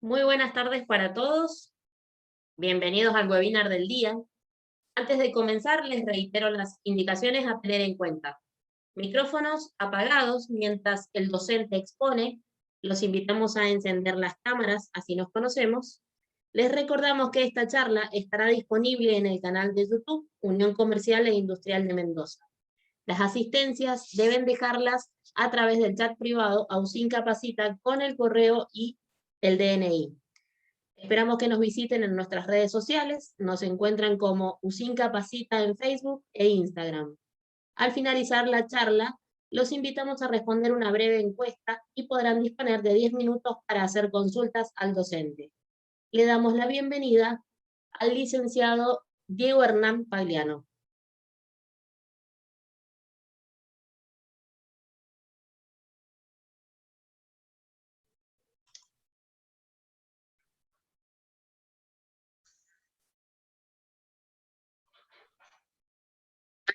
Muy buenas tardes para todos. Bienvenidos al webinar del día. Antes de comenzar, les reitero las indicaciones a tener en cuenta. Micrófonos apagados mientras el docente expone. Los invitamos a encender las cámaras, así nos conocemos. Les recordamos que esta charla estará disponible en el canal de YouTube Unión Comercial e Industrial de Mendoza. Las asistencias deben dejarlas a través del chat privado a USIN Capacita con el correo y el DNI. Esperamos que nos visiten en nuestras redes sociales. Nos encuentran como USIN Capacita en Facebook e Instagram. Al finalizar la charla, los invitamos a responder una breve encuesta y podrán disponer de 10 minutos para hacer consultas al docente. Le damos la bienvenida al licenciado Diego Hernán Pagliano.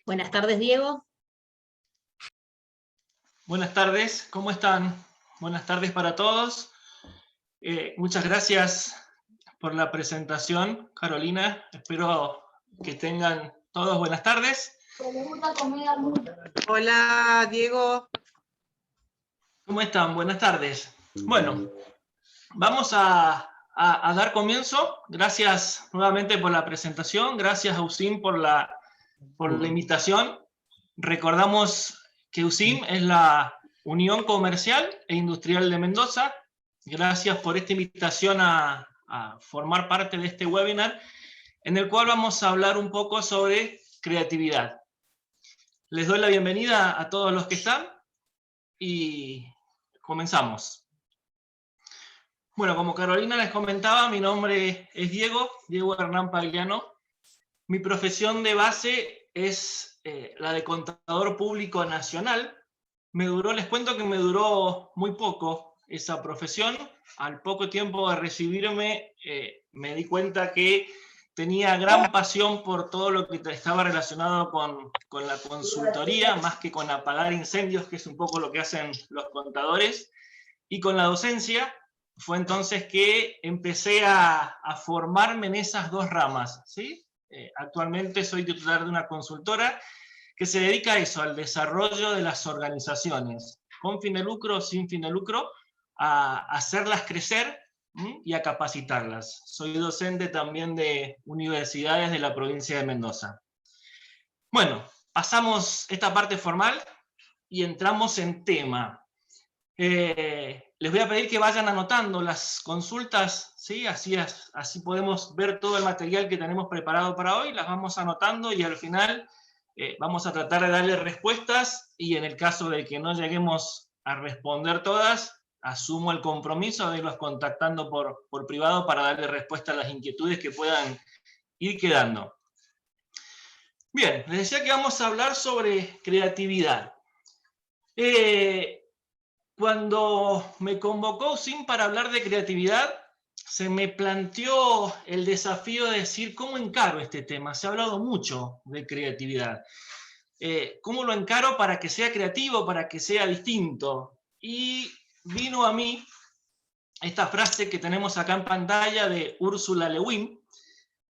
Buenas tardes, Diego. Buenas tardes, ¿cómo están? Buenas tardes para todos. Muchas gracias por la presentación, Carolina. Espero que tengan todos buenas tardes. Hola, Diego. ¿Cómo están? Buenas tardes. Bueno, vamos a dar comienzo. Gracias nuevamente por la presentación. Gracias a USIN por la invitación. Recordamos que USIN es la Unión Comercial e Industrial de Mendoza. Gracias por esta invitación a formar parte de este webinar, en el cual vamos a hablar un poco sobre creatividad. Les doy la bienvenida a todos los que están y comenzamos. Bueno, como Carolina les comentaba, mi nombre es Diego Hernán Pagliano. Mi profesión de base es la de contador público nacional. Les cuento que me duró muy poco esa profesión. Al poco tiempo de recibirme, me di cuenta que tenía gran pasión por todo lo que estaba relacionado con la consultoría, más que con apagar incendios, que es un poco lo que hacen los contadores, y con la docencia. Fue entonces que empecé a formarme en esas dos ramas, ¿sí? Actualmente soy titular de una consultora que se dedica a eso, al desarrollo de las organizaciones, con fin de lucro o sin fin de lucro, a hacerlas crecer y a capacitarlas. Soy docente también de universidades de la provincia de Mendoza. Bueno, pasamos esta parte formal y entramos en tema. Les voy a pedir que vayan anotando las consultas, ¿sí? Así podemos ver todo el material que tenemos preparado para hoy, las vamos anotando y al final vamos a tratar de darle respuestas, y en el caso de que no lleguemos a responder todas, asumo el compromiso de irlos contactando por privado para darle respuesta a las inquietudes que puedan ir quedando. Bien, les decía que vamos a hablar sobre creatividad. Cuando me convocó USIN para hablar de creatividad, se me planteó el desafío de decir, ¿cómo encaro este tema? Se ha hablado mucho de creatividad. ¿Cómo lo encaro para que sea creativo, para que sea distinto? Y vino a mí esta frase que tenemos acá en pantalla de Ursula Le Guin,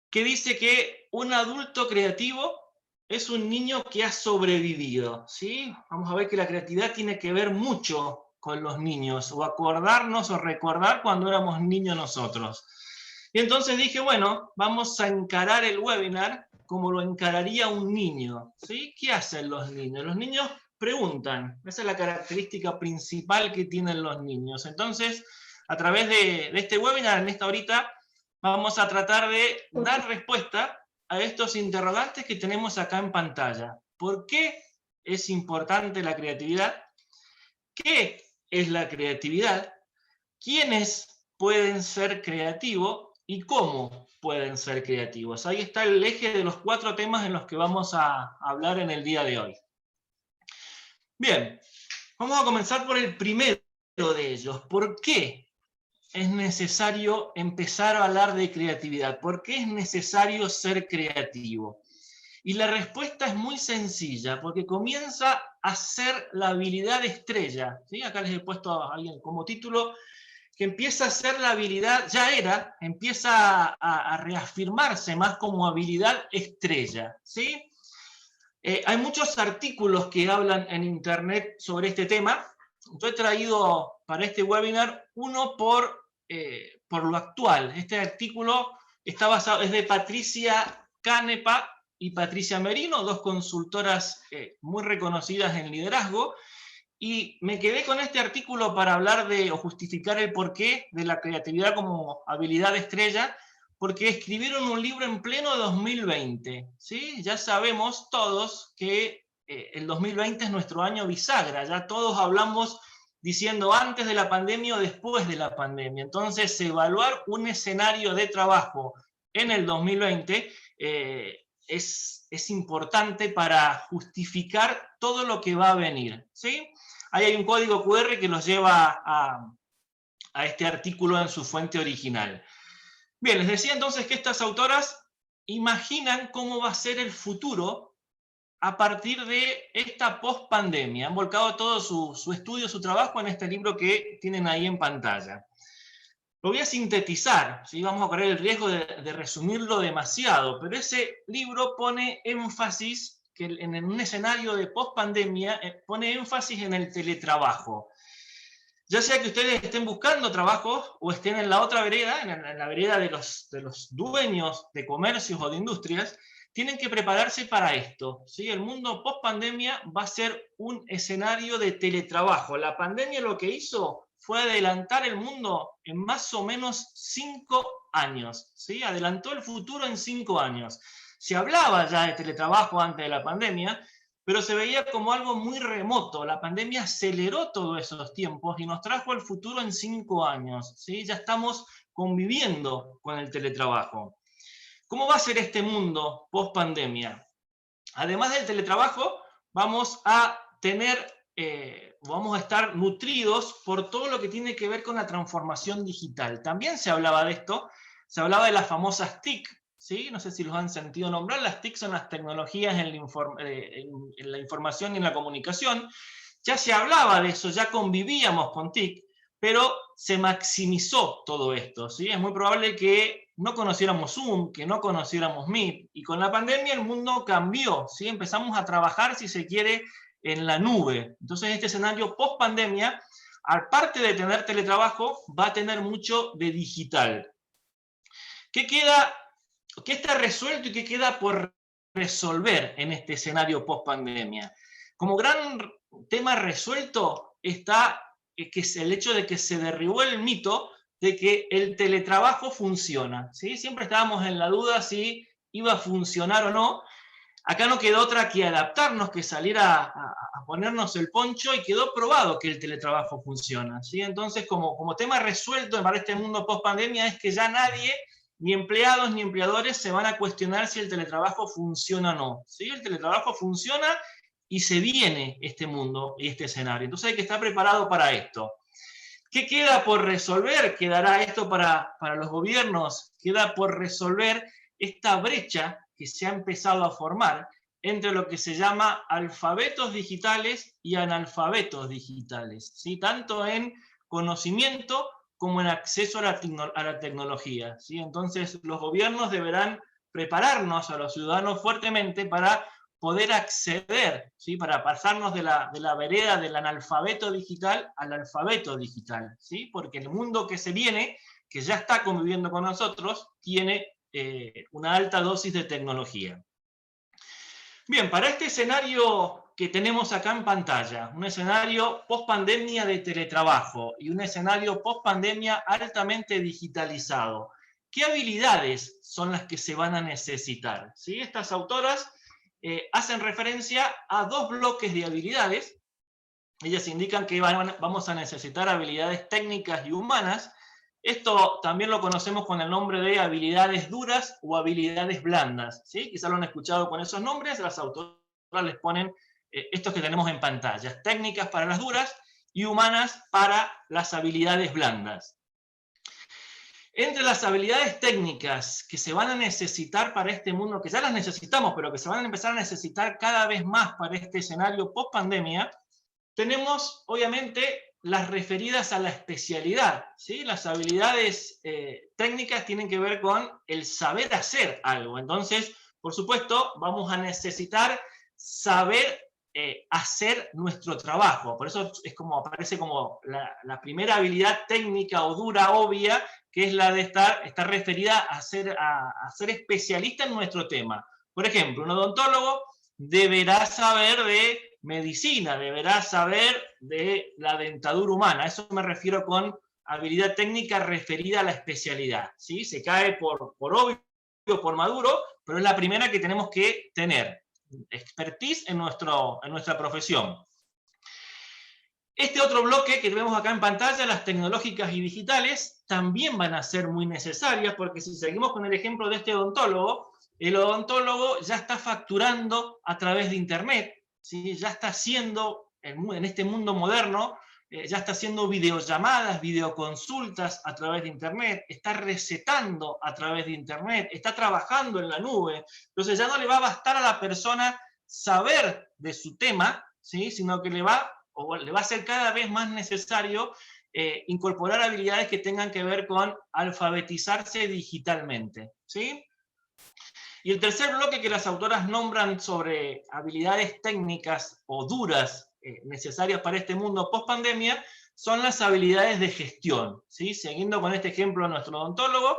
que dice que un adulto creativo es un niño que ha sobrevivido, ¿sí? Vamos a ver que la creatividad tiene que ver mucho con los niños, o acordarnos o recordar cuando éramos niños nosotros. Y entonces dije, bueno, vamos a encarar el webinar como lo encararía un niño, ¿sí? ¿Qué hacen los niños? Los niños preguntan, esa es la característica principal que tienen los niños. Entonces, a través de este webinar, en esta horita, vamos a tratar de dar respuesta a estos interrogantes que tenemos acá en pantalla. ¿Por qué es importante la creatividad? ¿Qué es la creatividad? ¿Quiénes pueden ser creativos y cómo pueden ser creativos? Ahí está el eje de los 4 temas en los que vamos a hablar en el día de hoy. Bien, vamos a comenzar por el primero de ellos. ¿Por qué es necesario empezar a hablar de creatividad? ¿Por qué es necesario ser creativo? Y la respuesta es muy sencilla, porque comienza a ser la habilidad estrella, ¿sí? Acá les he puesto a alguien como título, que empieza a ser la habilidad, empieza a reafirmarse más como habilidad estrella, ¿sí? Hay muchos artículos que hablan en internet sobre este tema. Yo he traído para este webinar uno por lo actual. Este artículo está basado, es de Patricia Canepa y Patricia Merino, dos consultoras muy reconocidas en liderazgo, y me quedé con este artículo para hablar o justificar el porqué de la creatividad como habilidad estrella, porque escribieron un libro en pleno 2020, ¿sí? Ya sabemos todos que el 2020 es nuestro año bisagra, ya todos hablamos diciendo antes de la pandemia o después de la pandemia. Entonces, evaluar un escenario de trabajo en el 2020 es importante para justificar todo lo que va a venir, ¿sí? Ahí hay un código QR que los lleva a este artículo en su fuente original. Bien, les decía entonces que estas autoras imaginan cómo va a ser el futuro a partir de esta post-pandemia. Han volcado todo su estudio, su trabajo en este libro que tienen ahí en pantalla. Lo voy a sintetizar, ¿sí? Vamos a correr el riesgo de resumirlo demasiado, pero ese libro pone énfasis, que en un escenario de post-pandemia, pone énfasis en el teletrabajo. Ya sea que ustedes estén buscando trabajo o estén en la otra vereda, en la vereda de los dueños de comercios o de industrias, tienen que prepararse para esto, ¿sí? El mundo post-pandemia va a ser un escenario de teletrabajo. La pandemia lo que hizo fue adelantar el mundo en más o menos 5 años, ¿sí? Adelantó el futuro en 5 años. Se hablaba ya de teletrabajo antes de la pandemia, pero se veía como algo muy remoto. La pandemia aceleró todos esos tiempos y nos trajo el futuro en 5 años, ¿sí? Ya estamos conviviendo con el teletrabajo. ¿Cómo va a ser este mundo post-pandemia? Además del teletrabajo, vamos a estar nutridos por todo lo que tiene que ver con la transformación digital. También se hablaba de esto, se hablaba de las famosas TIC, ¿sí? No sé si los han sentido nombrar. Las TIC son las tecnologías en la información y en la comunicación. Ya se hablaba de eso, ya convivíamos con TIC, pero se maximizó todo esto, ¿sí? Es muy probable que no conociéramos Zoom, que no conociéramos Meet, y con la pandemia el mundo cambió, ¿sí? Empezamos a trabajar, si se quiere, en la nube. Entonces este escenario post-pandemia, aparte de tener teletrabajo, va a tener mucho de digital. ¿Qué está resuelto y qué queda por resolver en este escenario post-pandemia? Como gran tema resuelto está que es el hecho de que se derribó el mito de que el teletrabajo funciona, ¿sí? Siempre estábamos en la duda si iba a funcionar o no. Acá no quedó otra que adaptarnos, que salir a ponernos el poncho, y quedó probado que el teletrabajo funciona, ¿sí? Entonces, como tema resuelto para este mundo post-pandemia es que ya nadie, ni empleados ni empleadores, se van a cuestionar si el teletrabajo funciona o no, ¿sí? El teletrabajo funciona y se viene este mundo y este escenario. Entonces hay que estar preparado para esto. ¿Qué queda por resolver? Quedará esto para los gobiernos, queda por resolver esta brecha que se ha empezado a formar entre lo que se llama alfabetos digitales y analfabetos digitales, ¿sí? Tanto en conocimiento como en acceso a la tecnología, ¿sí? Entonces los gobiernos deberán prepararnos a los ciudadanos fuertemente para poder acceder, ¿sí? Para pasarnos de la vereda del analfabeto digital al alfabeto digital, ¿sí? Porque el mundo que se viene, que ya está conviviendo con nosotros, tiene una alta dosis de tecnología. Bien, para este escenario que tenemos acá en pantalla, un escenario post-pandemia de teletrabajo y un escenario post-pandemia altamente digitalizado, ¿qué habilidades son las que se van a necesitar? ¿Sí? Estas autoras hacen referencia a 2 bloques de habilidades. Ellas indican que vamos a necesitar habilidades técnicas y humanas. Esto también lo conocemos con el nombre de habilidades duras o habilidades blandas, ¿sí? Quizás lo han escuchado con esos nombres. Las autoras les ponen estos que tenemos en pantalla: técnicas para las duras y humanas para las habilidades blandas. Entre las habilidades técnicas que se van a necesitar para este mundo, que ya las necesitamos, pero que se van a empezar a necesitar cada vez más para este escenario post-pandemia, tenemos, obviamente, las referidas a la especialidad, ¿sí? Las habilidades técnicas tienen que ver con el saber hacer algo. Entonces, por supuesto, vamos a necesitar saber hacer nuestro trabajo. Por eso es como, aparece como la primera habilidad técnica o dura, obvia, que es la de estar referida a ser especialista en nuestro tema. Por ejemplo, un odontólogo deberá saber de medicina, deberá saber de la dentadura humana. A eso me refiero con habilidad técnica referida a la especialidad, ¿sí? Se cae por obvio, por maduro, pero es la primera que tenemos que tener. Expertise en nuestra profesión. Este otro bloque que vemos acá en pantalla, las tecnológicas y digitales, también van a ser muy necesarias, porque si seguimos con el ejemplo de este odontólogo, el odontólogo ya está facturando a través de Internet, ¿sí? Ya está haciendo, en este mundo moderno, ya está haciendo videollamadas, videoconsultas a través de Internet, está recetando a través de Internet, está trabajando en la nube. Entonces ya no le va a bastar a la persona saber de su tema, ¿sí? Sino que le va a ser cada vez más necesario incorporar habilidades que tengan que ver con alfabetizarse digitalmente, ¿sí? Y el tercer bloque que las autoras nombran sobre habilidades técnicas o duras necesarias para este mundo post-pandemia son las habilidades de gestión, ¿sí? Siguiendo con este ejemplo de nuestro odontólogo,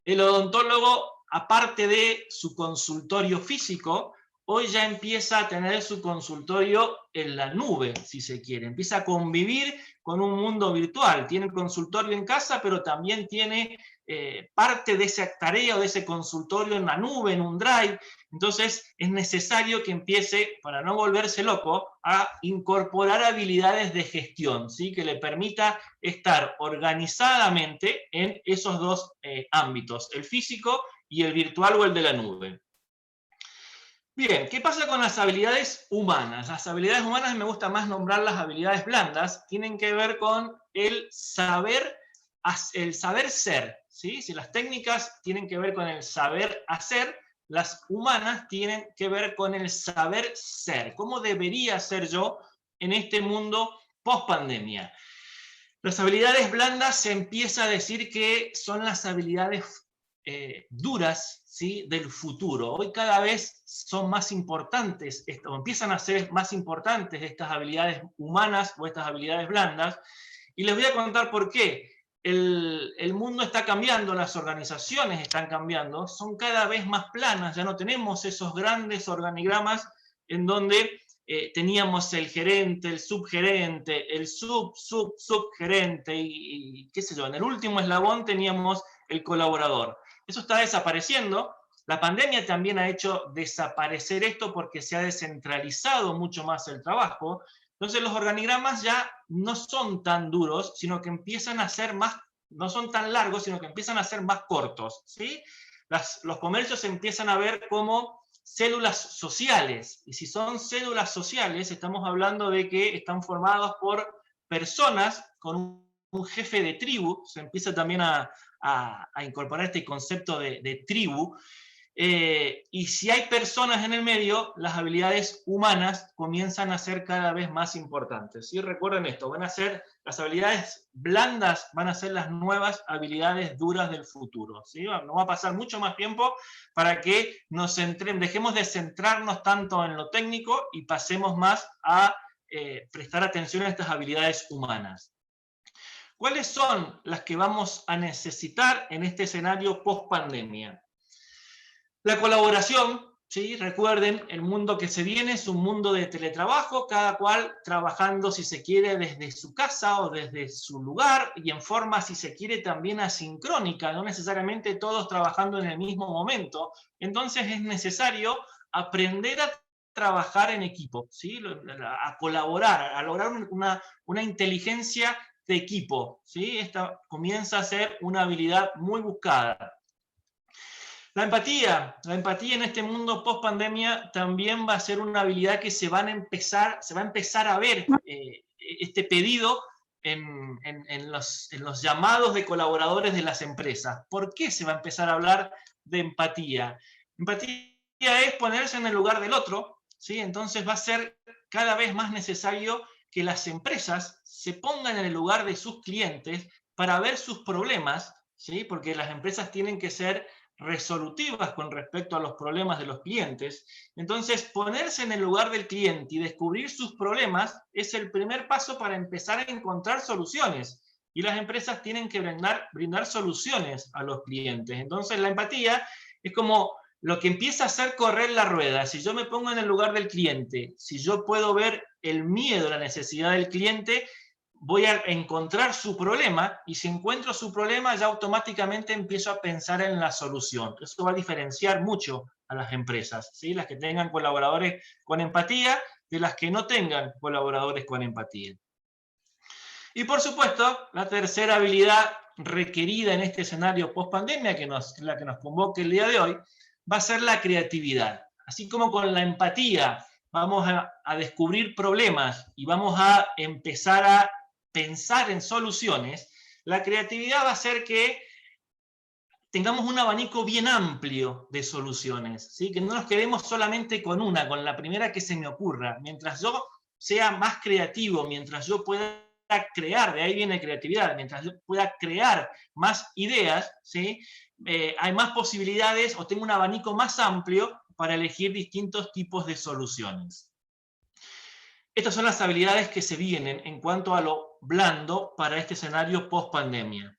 el odontólogo, aparte de su consultorio físico, hoy ya empieza a tener su consultorio en la nube, si se quiere. Empieza a convivir con un mundo virtual. Tiene el consultorio en casa, pero también tiene parte de esa tarea o de ese consultorio en la nube, en un drive. Entonces es necesario que empiece, para no volverse loco, a incorporar habilidades de gestión, ¿sí? Que le permita estar organizadamente en esos dos ámbitos, el físico y el virtual o el de la nube. Bien, ¿qué pasa con las habilidades humanas? Las habilidades humanas, me gusta más nombrar las habilidades blandas, tienen que ver con el saber ser, ¿sí? Si las técnicas tienen que ver con el saber hacer, las humanas tienen que ver con el saber ser. ¿Cómo debería ser yo en este mundo post-pandemia? Las habilidades blandas se empieza a decir que son las habilidades duras, ¿sí? Del futuro. Hoy cada vez son más importantes, o empiezan a ser más importantes estas habilidades humanas o estas habilidades blandas, y les voy a contar por qué. El mundo está cambiando, las organizaciones están cambiando, son cada vez más planas, ya no tenemos esos grandes organigramas en donde teníamos el gerente, el subgerente, el subgerente y qué sé yo, en el último eslabón teníamos el colaborador. Eso está desapareciendo. La pandemia también ha hecho desaparecer esto porque se ha descentralizado mucho más el trabajo. Entonces los organigramas ya no son tan duros, sino que empiezan a ser más, no son tan largos, sino que empiezan a ser más cortos, ¿sí? Los comercios se empiezan a ver como células sociales, y si son células sociales, estamos hablando de que están formados por personas con un jefe de tribu, se empieza también a incorporar este concepto de tribu, y si hay personas en el medio, las habilidades humanas comienzan a ser cada vez más importantes. ¿Sí? Recuerden esto, las habilidades blandas van a ser las nuevas habilidades duras del futuro. ¿Sí? No va a pasar mucho más tiempo para que dejemos de centrarnos tanto en lo técnico y pasemos más a prestar atención a estas habilidades humanas. ¿Cuáles son las que vamos a necesitar en este escenario post-pandemia? La colaboración, ¿sí? Recuerden, el mundo que se viene es un mundo de teletrabajo, cada cual trabajando, si se quiere, desde su casa o desde su lugar, y en forma, si se quiere, también asincrónica, no necesariamente todos trabajando en el mismo momento. Entonces es necesario aprender a trabajar en equipo, ¿sí? A colaborar, a lograr una inteligencia de equipo, ¿sí? Esta comienza a ser una habilidad muy buscada. La empatía en este mundo post pandemia también va a ser una habilidad que se va a empezar a ver este pedido en los llamados de colaboradores de las empresas. ¿Por qué se va a empezar a hablar de empatía? Empatía es ponerse en el lugar del otro, ¿sí? Entonces va a ser cada vez más necesario que las empresas se pongan en el lugar de sus clientes para ver sus problemas, ¿sí? Porque las empresas tienen que ser resolutivas con respecto a los problemas de los clientes. Entonces, ponerse en el lugar del cliente y descubrir sus problemas es el primer paso para empezar a encontrar soluciones. Y las empresas tienen que brindar soluciones a los clientes. Entonces, la empatía es como lo que empieza a hacer correr la rueda. Si yo me pongo en el lugar del cliente, si yo puedo ver el miedo, la necesidad del cliente, voy a encontrar su problema, y si encuentro su problema, ya automáticamente empiezo a pensar en la solución. Eso va a diferenciar mucho a las empresas, ¿sí? Las que tengan colaboradores con empatía de las que no tengan colaboradores con empatía. Y por supuesto, la tercera habilidad requerida en este escenario post-pandemia, la que nos convoca el día de hoy, va a ser la creatividad. Así como con la empatía vamos a descubrir problemas y vamos a empezar a pensar en soluciones, la creatividad va a hacer que tengamos un abanico bien amplio de soluciones, ¿sí? Que no nos quedemos solamente con la primera que se me ocurra. Mientras yo sea más creativo, mientras yo pueda crear, de ahí viene creatividad, mientras yo pueda crear más ideas, ¿sí? Hay más posibilidades o tengo un abanico más amplio para elegir distintos tipos de soluciones. Estas son las habilidades que se vienen en cuanto a lo blando para este escenario post-pandemia.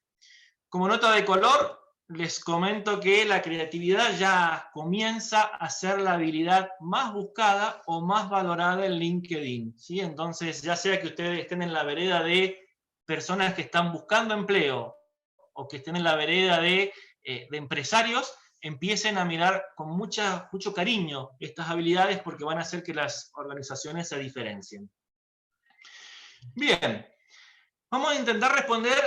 Como nota de color, les comento que la creatividad ya comienza a ser la habilidad más buscada o más valorada en LinkedIn, ¿sí? Entonces, ya sea que ustedes estén en la vereda de personas que están buscando empleo o que estén en la vereda de empresarios, empiecen a mirar con mucho cariño estas habilidades porque van a hacer que las organizaciones se diferencien. Bien, vamos a intentar responder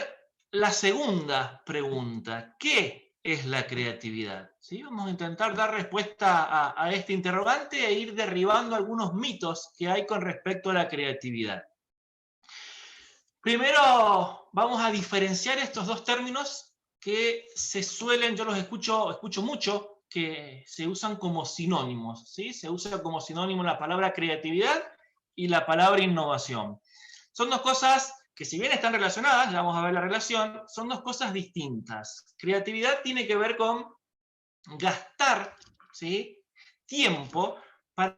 la segunda pregunta. ¿Qué es la creatividad? ¿Sí? Vamos a intentar dar respuesta a este interrogante e ir derribando algunos mitos que hay con respecto a la creatividad. Primero, vamos a diferenciar estos dos términos que yo los escucho mucho, que se usan como sinónimos, ¿sí? Se usa como sinónimo la palabra creatividad y la palabra innovación. Son dos cosas que, si bien están relacionadas, ya vamos a ver la relación, son dos cosas distintas. Creatividad tiene que ver con gastar, ¿sí?, tiempo para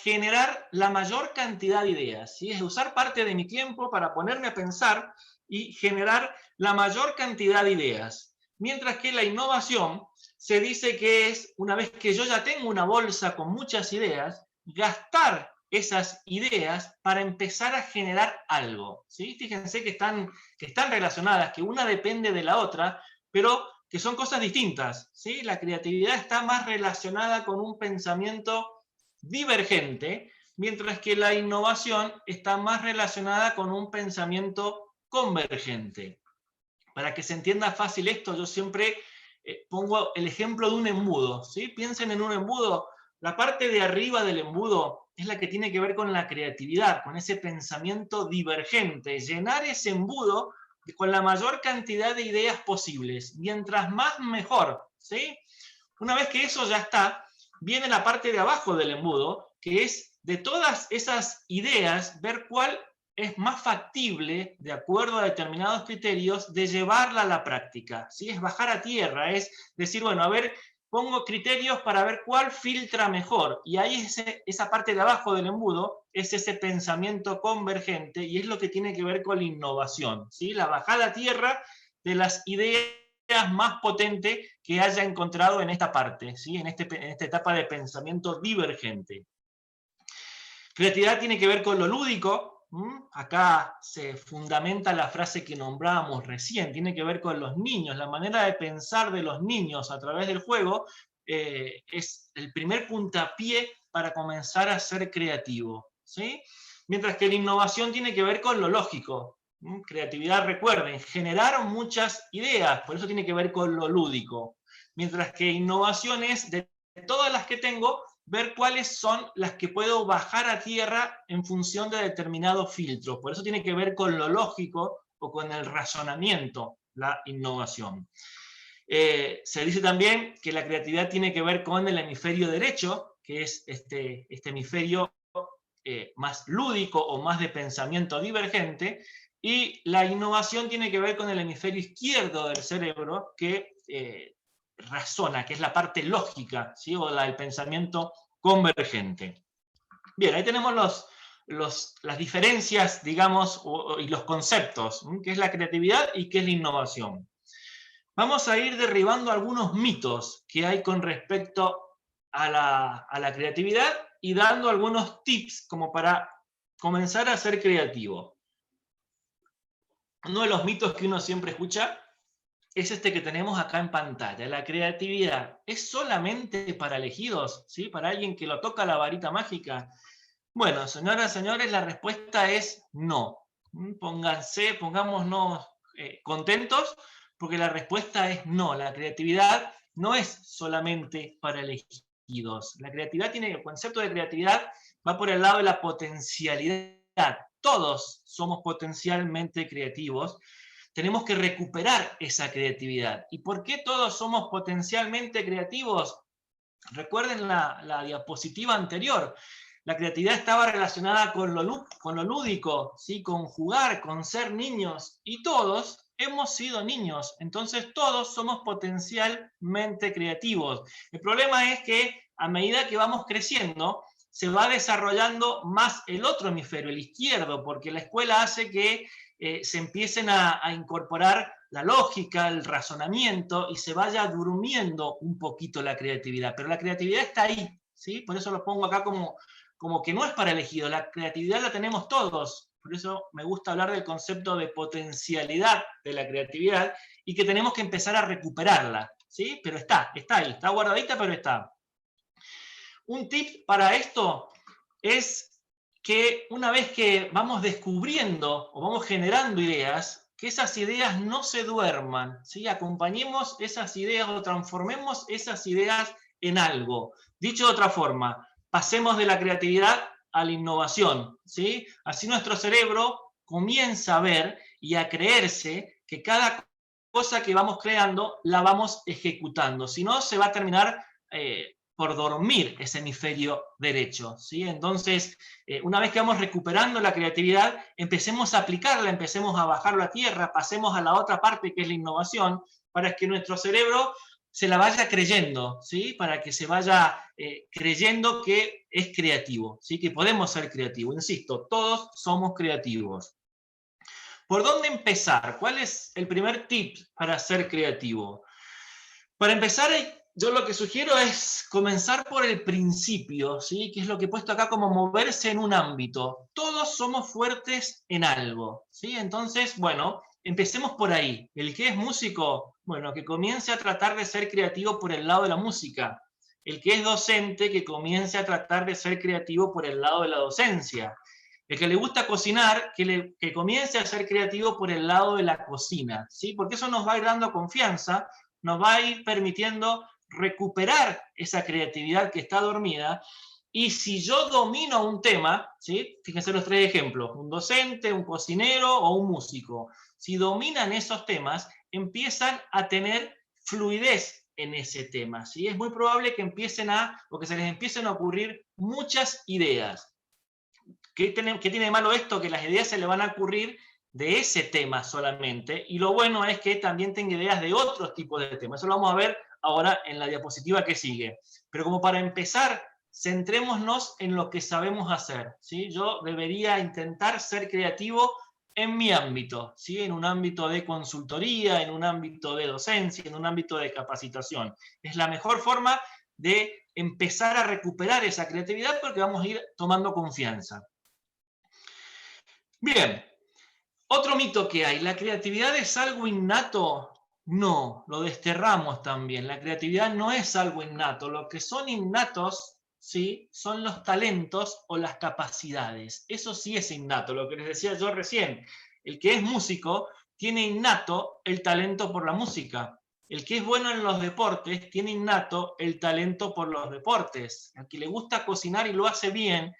generar la mayor cantidad de ideas, ¿sí? Es usar parte de mi tiempo para ponerme a pensar y generar la mayor cantidad de ideas. Mientras que la innovación se dice que es, una vez que yo ya tengo una bolsa con muchas ideas, gastar esas ideas para empezar a generar algo, ¿sí? Fíjense que están relacionadas, que una depende de la otra, pero que son cosas distintas, ¿sí? La creatividad está más relacionada con un pensamiento divergente, mientras que la innovación está más relacionada con un pensamiento convergente. Para que se entienda fácil esto, yo siempre pongo el ejemplo de un embudo, ¿sí? Piensen en un embudo. La parte de arriba del embudo es la que tiene que ver con la creatividad, con ese pensamiento divergente, llenar ese embudo con la mayor cantidad de ideas posibles. Mientras más, mejor, ¿sí? Una vez que eso ya está, viene la parte de abajo del embudo, que es de todas esas ideas, ver cuál es más factible, de acuerdo a determinados criterios, de llevarla a la práctica, ¿sí? Es bajar a tierra, es decir, bueno, a ver, pongo criterios para ver cuál filtra mejor, y ahí esa parte de abajo del embudo es ese pensamiento convergente, y es lo que tiene que ver con la innovación, ¿sí? La bajada a tierra de las ideas más potente que haya encontrado en esta parte, ¿sí? En esta etapa de pensamiento divergente. Creatividad tiene que ver con lo lúdico. Acá se fundamenta la frase que nombrábamos recién, tiene que ver con los niños. La manera de pensar de los niños a través del juego es el primer puntapié para comenzar a ser creativo, ¿sí? Mientras que la innovación tiene que ver con lo lógico. Creatividad, recuerden, generar muchas ideas, por eso tiene que ver con lo lúdico. Mientras que innovación es, de todas las que tengo, ver cuáles son las que puedo bajar a tierra en función de determinados filtros. Por eso tiene que ver con lo lógico o con el razonamiento, la innovación. Se dice también que la creatividad tiene que ver con el hemisferio derecho, que es este hemisferio más lúdico o más de pensamiento divergente, y la innovación tiene que ver con el hemisferio izquierdo del cerebro que razona, que es la parte lógica, ¿sí? O el pensamiento convergente. Bien, ahí tenemos las diferencias, digamos, y los conceptos, qué es la creatividad y qué es la innovación. Vamos a ir derribando algunos mitos que hay con respecto a la creatividad y dando algunos tips como para comenzar a ser creativo. Uno de los mitos que uno siempre escucha es este que tenemos acá en pantalla. La creatividad es solamente para elegidos, ¿sí? Para alguien que lo toca la varita mágica. Bueno, señoras y señores, la respuesta es no. Pongámonos contentos, porque la respuesta es no. La creatividad no es solamente para elegidos. La creatividad el concepto de creatividad va por el lado de la potencialidad. Todos somos potencialmente creativos. Tenemos que recuperar esa creatividad. ¿Y por qué todos somos potencialmente creativos? Recuerden la diapositiva anterior. La creatividad estaba relacionada con lo lúdico, ¿sí? Con jugar, con ser niños. Y todos hemos sido niños. Entonces todos somos potencialmente creativos. El problema es que a medida que vamos creciendo, se va desarrollando más el otro hemisferio, el izquierdo, porque la escuela hace que se empiecen a incorporar la lógica, el razonamiento, y se vaya durmiendo un poquito la creatividad. Pero la creatividad está ahí, ¿sí? Por eso lo pongo acá como que no es para elegido. La creatividad la tenemos todos. Por eso me gusta hablar del concepto de potencialidad de la creatividad y que tenemos que empezar a recuperarla, ¿sí? Pero está ahí, está guardadita, pero está. Un tip para esto es que una vez que vamos descubriendo o vamos generando ideas, que esas ideas no se duerman, ¿sí? Acompañemos esas ideas o transformemos esas ideas en algo. Dicho de otra forma, pasemos de la creatividad a la innovación, ¿sí? Así nuestro cerebro comienza a ver y a creerse que cada cosa que vamos creando la vamos ejecutando. Si no, se va a terminar por dormir ese hemisferio derecho, ¿sí? Entonces, una vez que vamos recuperando la creatividad, empecemos a aplicarla, empecemos a bajarla a tierra, pasemos a la otra parte que es la innovación, para que nuestro cerebro se la vaya creyendo, ¿sí? Para que se vaya creyendo que es creativo, ¿sí? Que podemos ser creativos. Insisto, todos somos creativos. ¿Por dónde empezar? ¿Cuál es el primer tip para ser creativo? Para empezar, yo lo que sugiero es comenzar por el principio, ¿sí? Que es lo que he puesto acá como moverse en un ámbito. Todos somos fuertes en algo, ¿sí? Entonces, bueno, empecemos por ahí. El que es músico, bueno, que comience a tratar de ser creativo por el lado de la música. El que es docente, que comience a tratar de ser creativo por el lado de la docencia. El que le gusta cocinar, que comience a ser creativo por el lado de la cocina, ¿sí? Porque eso nos va a ir dando confianza, nos va a ir permitiendo recuperar esa creatividad que está dormida. Y si yo domino un tema, ¿sí? Fíjense los tres ejemplos, un docente, un cocinero o un músico. Si dominan esos temas, empiezan a tener fluidez en ese tema, ¿sí? Es muy probable que que se les empiecen a ocurrir muchas ideas. ¿Qué tiene de malo esto? Que las ideas se le van a ocurrir de ese tema solamente, y lo bueno es que también tenga ideas de otros tipos de temas. Eso lo vamos a ver ahora en la diapositiva que sigue. Pero como para empezar, centrémonos en lo que sabemos hacer, ¿sí? Yo debería intentar ser creativo en mi ámbito, ¿sí? En un ámbito de consultoría, en un ámbito de docencia, en un ámbito de capacitación. Es la mejor forma de empezar a recuperar esa creatividad porque vamos a ir tomando confianza. Bien, otro mito que hay, ¿la creatividad es algo innato? No, lo desterramos también. La creatividad no es algo innato. Lo que son innatos, ¿sí? Son los talentos o las capacidades. Eso sí es innato, lo que les decía yo recién. El que es músico tiene innato el talento por la música. El que es bueno en los deportes tiene innato el talento por los deportes. Al que le gusta cocinar y lo hace bien,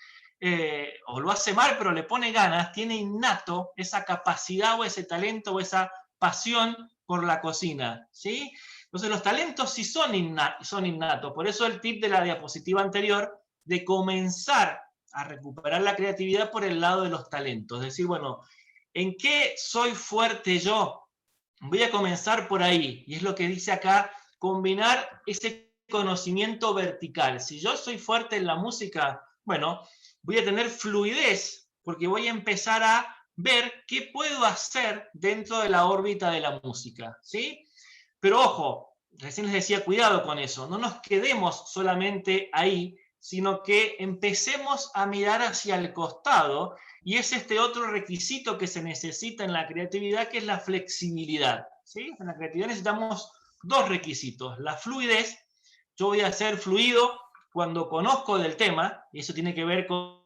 o lo hace mal pero le pone ganas, tiene innato esa capacidad o ese talento o esa pasión por la cocina, ¿sí? Entonces los talentos sí son innatos, por eso el tip de la diapositiva anterior de comenzar a recuperar la creatividad por el lado de los talentos. Es decir, bueno, ¿en qué soy fuerte yo? Voy a comenzar por ahí, y es lo que dice acá, combinar ese conocimiento vertical. Si yo soy fuerte en la música, bueno, voy a tener fluidez, porque voy a empezar a ver qué puedo hacer dentro de la órbita de la música, ¿sí? Pero ojo, recién les decía, cuidado con eso, no nos quedemos solamente ahí, sino que empecemos a mirar hacia el costado, y es este otro requisito que se necesita en la creatividad, que es la flexibilidad, ¿sí? En la creatividad necesitamos dos requisitos, la fluidez. Yo voy a ser fluido cuando conozco del tema, y eso tiene que ver con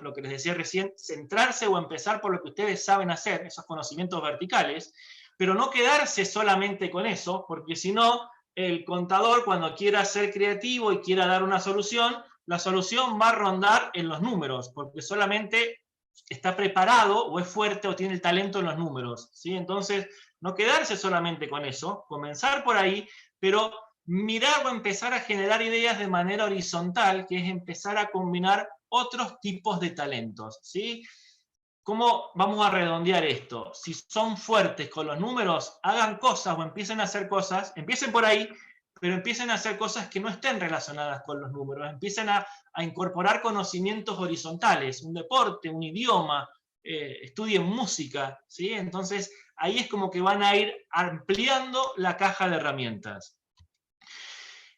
lo que les decía recién, centrarse o empezar por lo que ustedes saben hacer, esos conocimientos verticales, pero no quedarse solamente con eso, porque si no, el contador cuando quiera ser creativo y quiera dar una solución, la solución va a rondar en los números, porque solamente está preparado o es fuerte o tiene el talento en los números, ¿sí? Entonces, no quedarse solamente con eso, comenzar por ahí, pero mirar o empezar a generar ideas de manera horizontal, que es empezar a combinar otros tipos de talentos, ¿sí? ¿Cómo vamos a redondear esto? Si son fuertes con los números, hagan cosas o empiecen a hacer cosas, empiecen por ahí, pero empiecen a hacer cosas que no estén relacionadas con los números, empiecen a incorporar conocimientos horizontales, un deporte, un idioma, estudien música, ¿sí? Entonces, ahí es como que van a ir ampliando la caja de herramientas.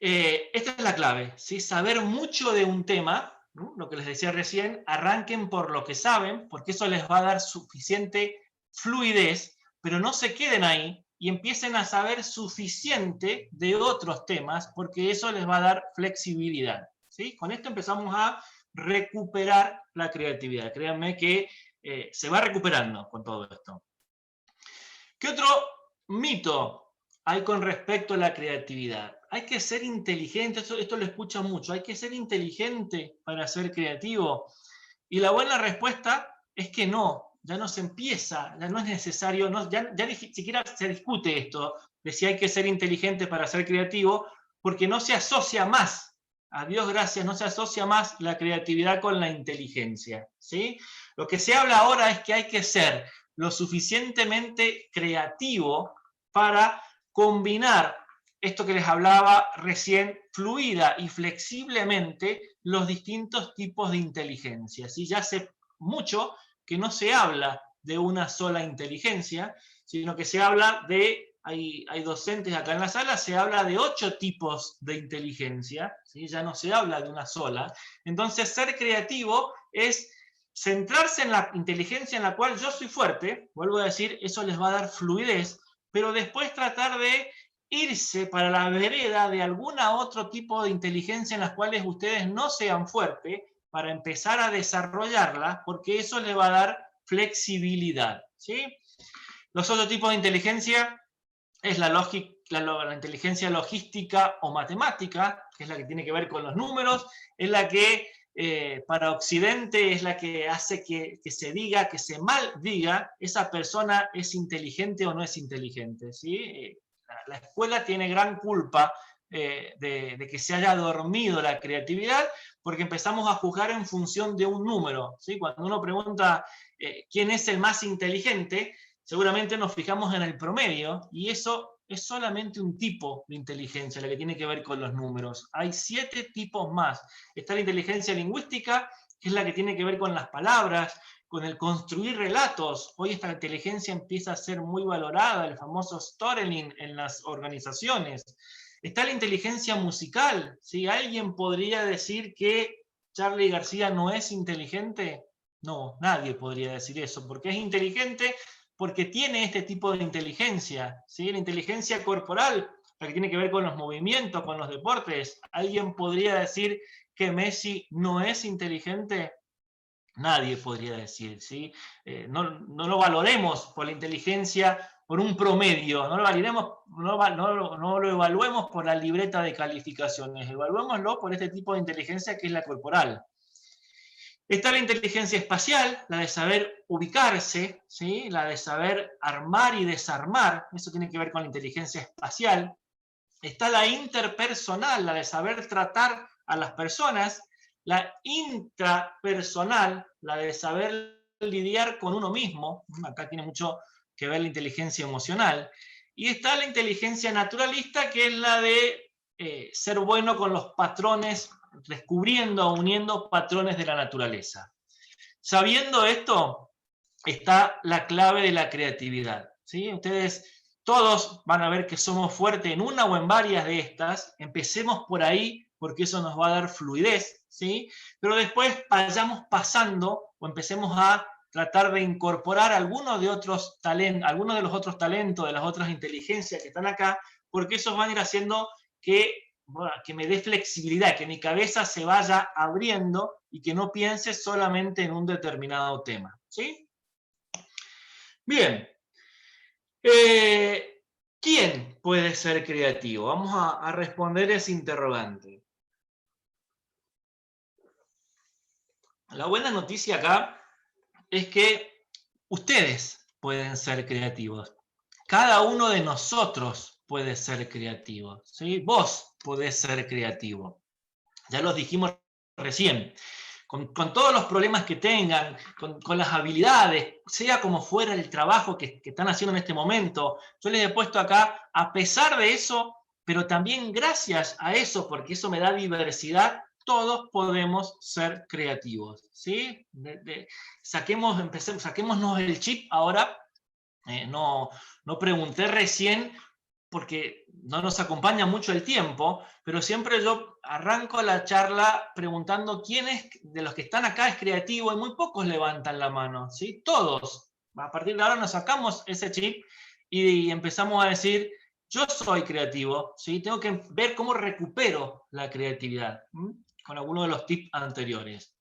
Esta es la clave, ¿sí? Saber mucho de un tema, ¿no? Lo que les decía recién, arranquen por lo que saben, porque eso les va a dar suficiente fluidez, pero no se queden ahí y empiecen a saber suficiente de otros temas, porque eso les va a dar flexibilidad, ¿sí? Con esto empezamos a recuperar la creatividad. Créanme que se va recuperando con todo esto. ¿Qué otro mito hay con respecto a la creatividad? Hay que ser inteligente, esto lo escucho mucho, hay que ser inteligente para ser creativo. Y la buena respuesta es que no, ya no se empieza, ya no es necesario, ya ni siquiera se discute esto de si hay que ser inteligente para ser creativo, porque no se asocia más, a Dios gracias, no se asocia más la creatividad con la inteligencia, ¿sí? Lo que se habla ahora es que hay que ser lo suficientemente creativo para combinar esto que les hablaba recién, fluida y flexiblemente, los distintos tipos de inteligencia. ¿Sí? Ya hace mucho que no se habla de una sola inteligencia, sino que se habla de, hay docentes acá en la sala, se habla de 8 tipos de inteligencia, ¿sí? Ya no se habla de una sola. Entonces, ser creativo es centrarse en la inteligencia en la cual yo soy fuerte, vuelvo a decir, eso les va a dar fluidez, pero después tratar de irse para la vereda de alguna otro tipo de inteligencia en las cuales ustedes no sean fuertes, para empezar a desarrollarla, porque eso les va a dar flexibilidad, ¿sí? Los otros tipos de inteligencia es la inteligencia logística o matemática, que es la que tiene que ver con los números, es la que para Occidente es la que hace que se diga, que se mal diga, esa persona es inteligente o no es inteligente, ¿sí? La escuela tiene gran culpa de que se haya dormido la creatividad, porque empezamos a juzgar en función de un número, ¿sí? Cuando uno pregunta quién es el más inteligente, seguramente nos fijamos en el promedio, y eso es solamente un tipo de inteligencia, la que tiene que ver con los números. Hay 7 tipos más. Está la inteligencia lingüística, que es la que tiene que ver con las palabras, con el construir relatos. Hoy esta inteligencia empieza a ser muy valorada, el famoso storytelling en las organizaciones. Está la inteligencia musical, ¿sí? ¿Alguien podría decir que Charly García no es inteligente? No, nadie podría decir eso, porque es inteligente porque tiene este tipo de inteligencia, ¿sí? La inteligencia corporal, la que tiene que ver con los movimientos, con los deportes. ¿Alguien podría decir que Messi no es inteligente? Nadie podría decir, ¿sí? No lo valoremos por la inteligencia, por un promedio, no lo evaluemos por la libreta de calificaciones, evaluémoslo por este tipo de inteligencia que es la corporal. Está la inteligencia espacial, la de saber ubicarse, ¿sí? La de saber armar y desarmar, eso tiene que ver con la inteligencia espacial. Está la interpersonal, la de saber tratar a las personas, la intrapersonal, la de saber lidiar con uno mismo. Acá tiene mucho que ver la inteligencia emocional. Y está la inteligencia naturalista, que es la de ser bueno con los patrones, descubriendo, uniendo patrones de la naturaleza. Sabiendo esto, está la clave de la creatividad, ¿sí? Ustedes todos van a ver que somos fuertes en una o en varias de estas. Empecemos por ahí, porque eso nos va a dar fluidez, ¿sí? Pero después vayamos pasando o empecemos a tratar de incorporar algunos de los otros talentos, de las otras inteligencias que están acá, porque esos van a ir haciendo que, bueno, que me dé flexibilidad, que mi cabeza se vaya abriendo y que no piense solamente en un determinado tema, ¿sí? Bien. ¿Quién puede ser creativo? Vamos a responder ese interrogante. La buena noticia acá es que ustedes pueden ser creativos. Cada uno de nosotros puede ser creativo, ¿sí? Vos podés ser creativo. Ya los dijimos recién. Con todos los problemas que tengan, con las habilidades, sea como fuera el trabajo que están haciendo en este momento, yo les he puesto acá, a pesar de eso, pero también gracias a eso, porque eso me da diversidad, todos podemos ser creativos, ¿sí? Saquémonos el chip ahora. No pregunté recién porque no nos acompaña mucho el tiempo, pero siempre yo arranco la charla preguntando quién es de los que están acá es creativo, y muy pocos levantan la mano, ¿sí? Todos. A partir de ahora nos sacamos ese chip y empezamos a decir, yo soy creativo, ¿sí? Tengo que ver cómo recupero la creatividad, con alguno de los tips anteriores.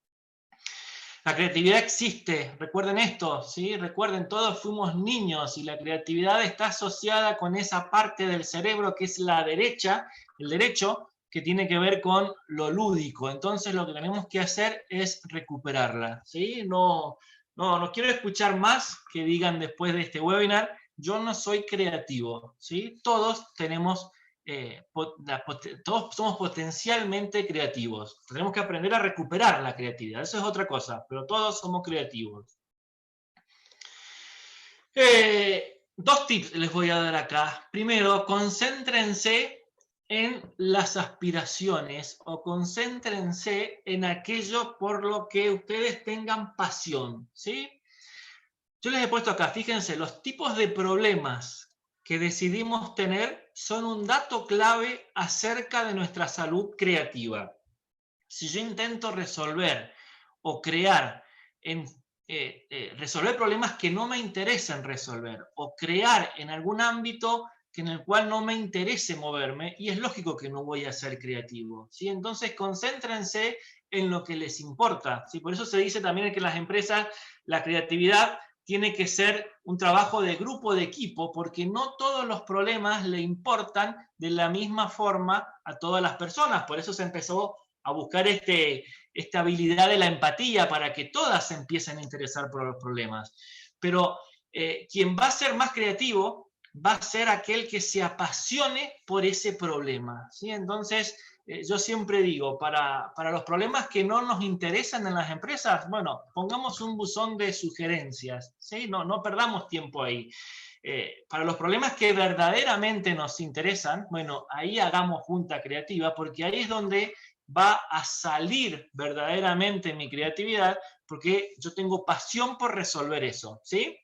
La creatividad existe, recuerden esto, ¿sí? Recuerden, todos fuimos niños y la creatividad está asociada con esa parte del cerebro que es la derecha, el derecho, que tiene que ver con lo lúdico. Entonces lo que tenemos que hacer es recuperarla, ¿sí? No quiero escuchar más que digan después de este webinar, yo no soy creativo, ¿sí? Todos tenemos... todos somos potencialmente creativos. Tenemos que aprender a recuperar la creatividad. Eso es otra cosa, pero todos somos creativos. Dos tips les voy a dar acá. Primero, concéntrense en las aspiraciones o concéntrense en aquello por lo que ustedes tengan pasión, ¿sí? Yo les he puesto acá, fíjense, los tipos de problemas que decidimos tener son un dato clave acerca de nuestra salud creativa. Si yo intento resolver o crear, resolver problemas que no me interesen resolver, o crear en algún ámbito en el cual no me interese moverme, y es lógico que no voy a ser creativo, ¿sí? Entonces concéntrense en lo que les importa, ¿sí? Por eso se dice también que en las empresas la creatividad tiene que ser un trabajo de grupo, de equipo, porque no todos los problemas le importan de la misma forma a todas las personas. Por eso se empezó a buscar esta habilidad de la empatía para que todas se empiecen a interesar por los problemas. Pero quien va a ser más creativo va a ser aquel que se apasione por ese problema, ¿sí? Entonces, yo siempre digo, para los problemas que no nos interesan en las empresas, bueno, pongamos un buzón de sugerencias, ¿sí? No perdamos tiempo ahí. Para los problemas que verdaderamente nos interesan, bueno, ahí hagamos junta creativa, porque ahí es donde va a salir verdaderamente mi creatividad, porque yo tengo pasión por resolver eso, ¿sí?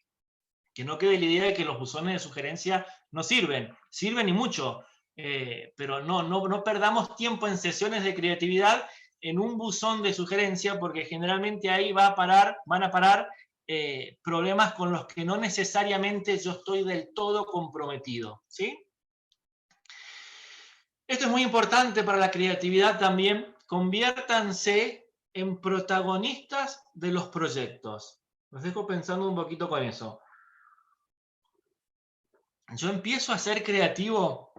Que no quede la idea de que los buzones de sugerencia no sirven, sirven y mucho, pero no perdamos tiempo en sesiones de creatividad en un buzón de sugerencia, porque generalmente ahí van a parar problemas con los que no necesariamente yo estoy del todo comprometido, ¿sí? Esto es muy importante para la creatividad también. Conviértanse en protagonistas de los proyectos. Los dejo pensando un poquito con eso. Yo empiezo a ser creativo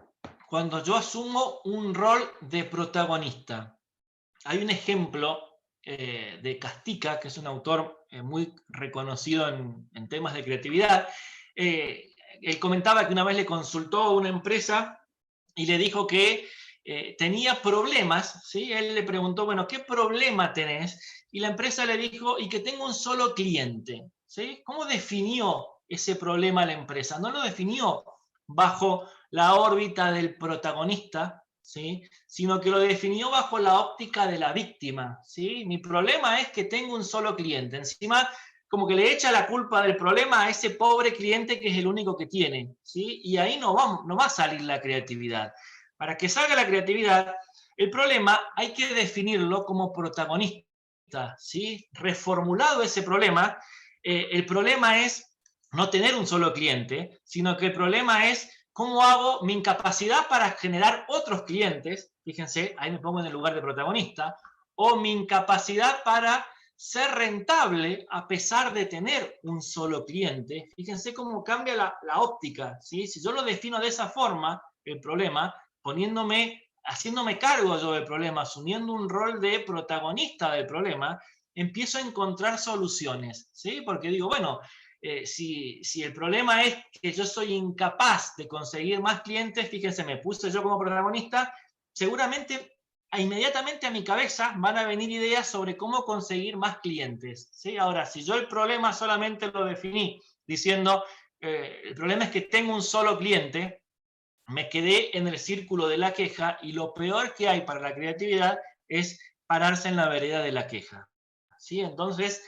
cuando yo asumo un rol de protagonista. Hay un ejemplo de Castica, que es un autor muy reconocido en temas de creatividad. Él comentaba que una vez le consultó a una empresa y le dijo que tenía problemas, ¿sí? Él le preguntó, bueno, ¿qué problema tenés? Y la empresa le dijo, y que tengo un solo cliente, ¿sí? ¿Cómo definió ese problema la empresa? No lo definió bajo la órbita del protagonista, ¿sí? Sino que lo definió bajo la óptica de la víctima, ¿sí? Mi problema es que tengo un solo cliente. Encima, como que le echa la culpa del problema a ese pobre cliente que es el único que tiene, ¿sí? Y ahí no va a salir la creatividad. Para que salga la creatividad, el problema hay que definirlo como protagonista, ¿sí? Reformulado ese problema, el problema es no tener un solo cliente, sino que el problema es cómo hago mi incapacidad para generar otros clientes, fíjense, ahí me pongo en el lugar de protagonista, o mi incapacidad para ser rentable a pesar de tener un solo cliente. Fíjense cómo cambia la óptica, ¿sí? Si yo lo defino de esa forma, el problema, haciéndome cargo yo del problema, asumiendo un rol de protagonista del problema, empiezo a encontrar soluciones, ¿sí? Porque digo, bueno, si el problema es que yo soy incapaz de conseguir más clientes, fíjense, me puse yo como protagonista, seguramente inmediatamente a mi cabeza van a venir ideas sobre cómo conseguir más clientes, ¿sí? Ahora, si yo el problema solamente lo definí diciendo, el problema es que tengo un solo cliente, me quedé en el círculo de la queja y lo peor que hay para la creatividad es pararse en la vereda de la queja, ¿sí? Entonces,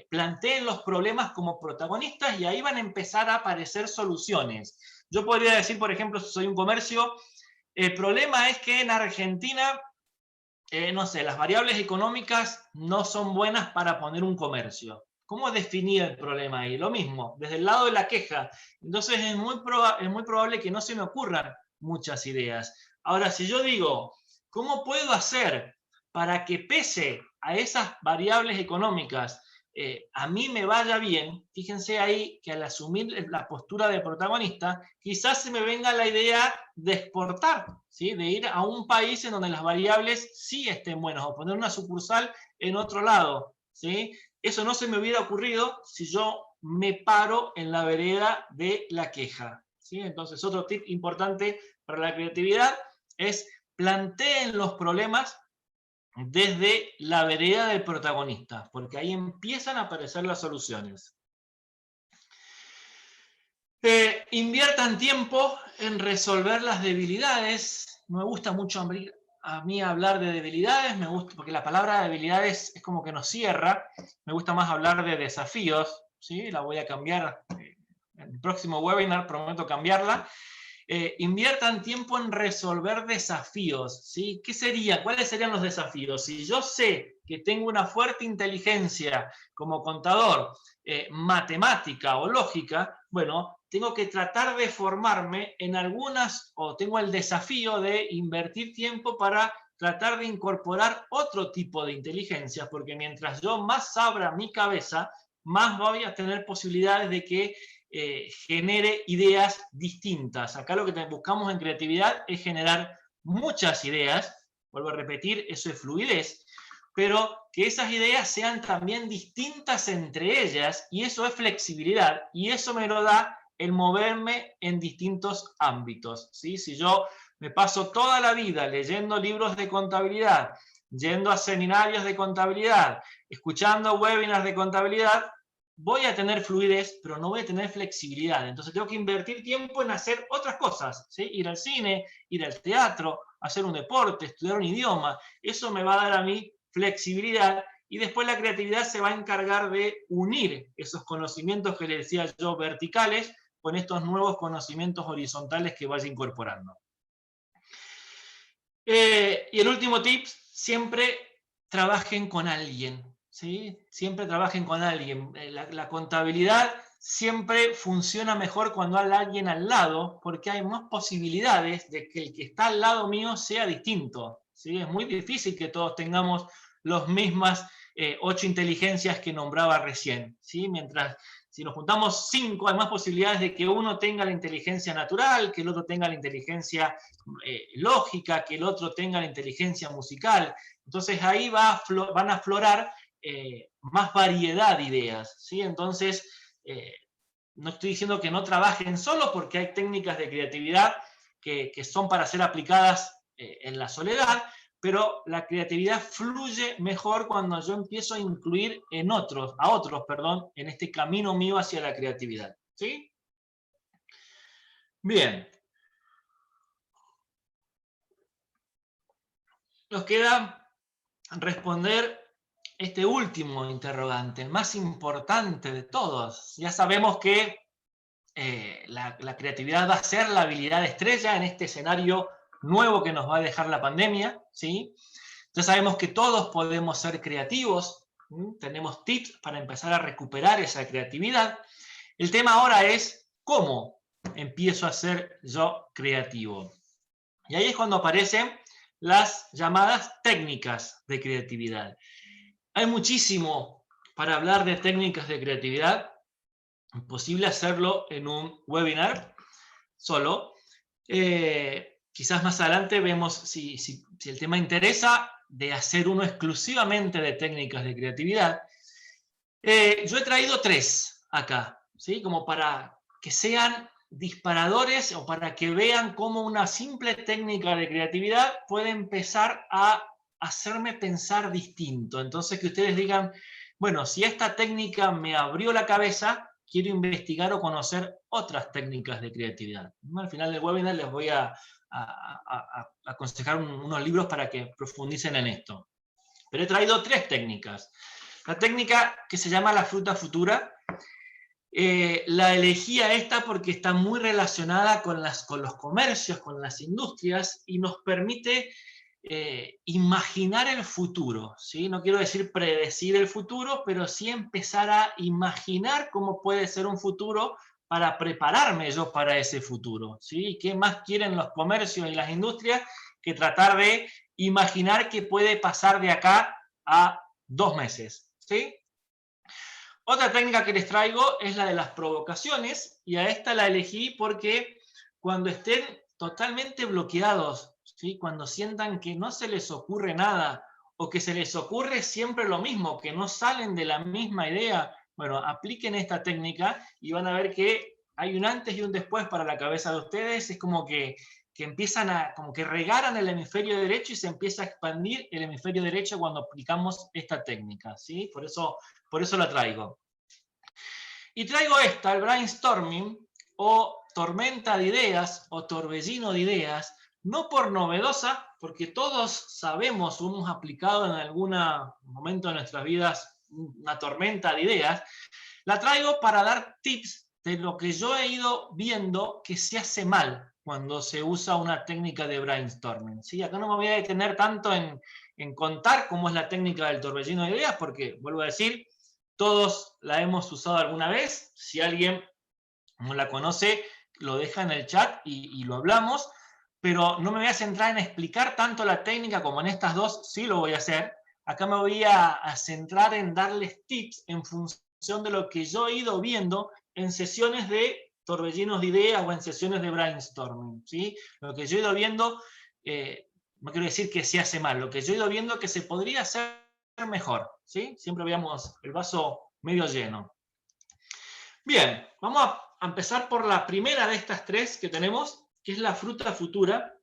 planteen los problemas como protagonistas y ahí van a empezar a aparecer soluciones. Yo podría decir, por ejemplo, si soy un comercio, el problema es que en Argentina, no sé, las variables económicas no son buenas para poner un comercio. ¿Cómo definir el problema ahí? Lo mismo, desde el lado de la queja. Entonces es muy probable que no se me ocurran muchas ideas. Ahora, si yo digo, ¿cómo puedo hacer para que pese a esas variables económicas a mí me vaya bien? Fíjense ahí que al asumir la postura de protagonista, quizás se me venga la idea de exportar, ¿sí? De ir a un país en donde las variables sí estén buenas, o poner una sucursal en otro lado, ¿sí? Eso no se me hubiera ocurrido si yo me paro en la vereda de la queja, ¿sí? Entonces, otro tip importante para la creatividad es planteen los problemas desde la vereda del protagonista, porque ahí empiezan a aparecer las soluciones. Inviertan tiempo en resolver las debilidades. Me gusta mucho a mí hablar de debilidades, me gusta, porque la palabra debilidades es como que nos cierra. Me gusta más hablar de desafíos, ¿sí? La voy a cambiar en el próximo webinar, prometo cambiarla. Inviertan tiempo en resolver desafíos, ¿sí? ¿Qué sería? ¿Cuáles serían los desafíos? Si yo sé que tengo una fuerte inteligencia como contador, matemática o lógica, bueno, tengo que tratar de formarme en algunas, o tengo el desafío de invertir tiempo para tratar de incorporar otro tipo de inteligencias, porque mientras yo más abra mi cabeza, más voy a tener posibilidades de que genere ideas distintas. Acá lo que buscamos en creatividad es generar muchas ideas, vuelvo a repetir, eso es fluidez, pero que esas ideas sean también distintas entre ellas, y eso es flexibilidad, y eso me lo da el moverme en distintos ámbitos, ¿sí? Si yo me paso toda la vida leyendo libros de contabilidad, yendo a seminarios de contabilidad, escuchando webinars de contabilidad, voy a tener fluidez, pero no voy a tener flexibilidad. Entonces tengo que invertir tiempo en hacer otras cosas, ¿sí? Ir al cine, ir al teatro, hacer un deporte, estudiar un idioma. Eso me va a dar a mí flexibilidad, y después la creatividad se va a encargar de unir esos conocimientos que les decía yo verticales con estos nuevos conocimientos horizontales que vaya incorporando. Y el último tip, siempre trabajen con alguien, ¿sí? Siempre trabajen con alguien. La contabilidad siempre funciona mejor cuando hay alguien al lado, porque hay más posibilidades de que el que está al lado mío sea distinto, ¿sí? Es muy difícil que todos tengamos las mismas 8 inteligencias que nombraba recién, ¿sí? Mientras si nos juntamos 5, hay más posibilidades de que uno tenga la inteligencia natural, que el otro tenga la inteligencia lógica, que el otro tenga la inteligencia musical. Entonces ahí van a aflorar más variedad de ideas, ¿sí? Entonces, no estoy diciendo que no trabajen solo, porque hay técnicas de creatividad que son para ser aplicadas en la soledad, pero la creatividad fluye mejor cuando yo empiezo a incluir a otros, en este camino mío hacia la creatividad. ¿Sí? Bien. Nos queda responder este último interrogante, el más importante de todos. Ya sabemos que la creatividad va a ser la habilidad estrella en este escenario nuevo que nos va a dejar la pandemia, ¿sí? Ya sabemos que todos podemos ser creativos, ¿sí? Tenemos tips para empezar a recuperar esa creatividad. El tema ahora es cómo empiezo a ser yo creativo. Y ahí es cuando aparecen las llamadas técnicas de creatividad. Hay muchísimo para hablar de técnicas de creatividad. Imposible hacerlo en un webinar solo. Quizás más adelante vemos si el tema interesa de hacer uno exclusivamente de técnicas de creatividad. Yo he traído 3 acá, ¿sí? Como para que sean disparadores o para que vean cómo una simple técnica de creatividad puede empezar a hacerme pensar distinto. Entonces que ustedes digan, bueno, si esta técnica me abrió la cabeza, quiero investigar o conocer otras técnicas de creatividad. Al final del webinar les voy a aconsejar unos libros para que profundicen en esto. Pero he traído 3 técnicas. La técnica que se llama la fruta futura, la elegí a esta porque está muy relacionada con los comercios, con las industrias, y nos permite imaginar el futuro, ¿sí? No quiero decir predecir el futuro, pero sí empezar a imaginar cómo puede ser un futuro para prepararme yo para ese futuro, ¿sí? ¿Qué más quieren los comercios y las industrias que tratar de imaginar qué puede pasar de acá a 2 meses, ¿sí? Otra técnica que les traigo es la de las provocaciones, y a esta la elegí porque cuando estén totalmente bloqueados, ¿sí? Cuando sientan que no se les ocurre nada, o que se les ocurre siempre lo mismo, que no salen de la misma idea, bueno, apliquen esta técnica y van a ver que hay un antes y un después para la cabeza de ustedes. Es como que empiezan como que regaran el hemisferio derecho y se empieza a expandir el hemisferio derecho cuando aplicamos esta técnica, ¿sí? Por eso la traigo. Y traigo esta, el brainstorming, o tormenta de ideas, o torbellino de ideas, no por novedosa, porque todos sabemos o hemos aplicado en algún momento de nuestras vidas una tormenta de ideas. La traigo para dar tips de lo que yo he ido viendo que se hace mal cuando se usa una técnica de brainstorming, ¿sí? Acá no me voy a detener tanto en contar cómo es la técnica del torbellino de ideas, porque, vuelvo a decir, todos la hemos usado alguna vez. Si alguien no la conoce, lo deja en el chat y lo hablamos, pero no me voy a centrar en explicar tanto la técnica como en estas dos, sí lo voy a hacer. Acá me voy a centrar en darles tips en función de lo que yo he ido viendo en sesiones de torbellinos de ideas o en sesiones de brainstorming, ¿sí? Lo que yo he ido viendo, no quiero decir que se hace mal, lo que yo he ido viendo que se podría hacer mejor, ¿sí? Siempre veamos el vaso medio lleno. Bien, vamos a empezar por la primera de estas 3 que tenemos, que es la fruta futura.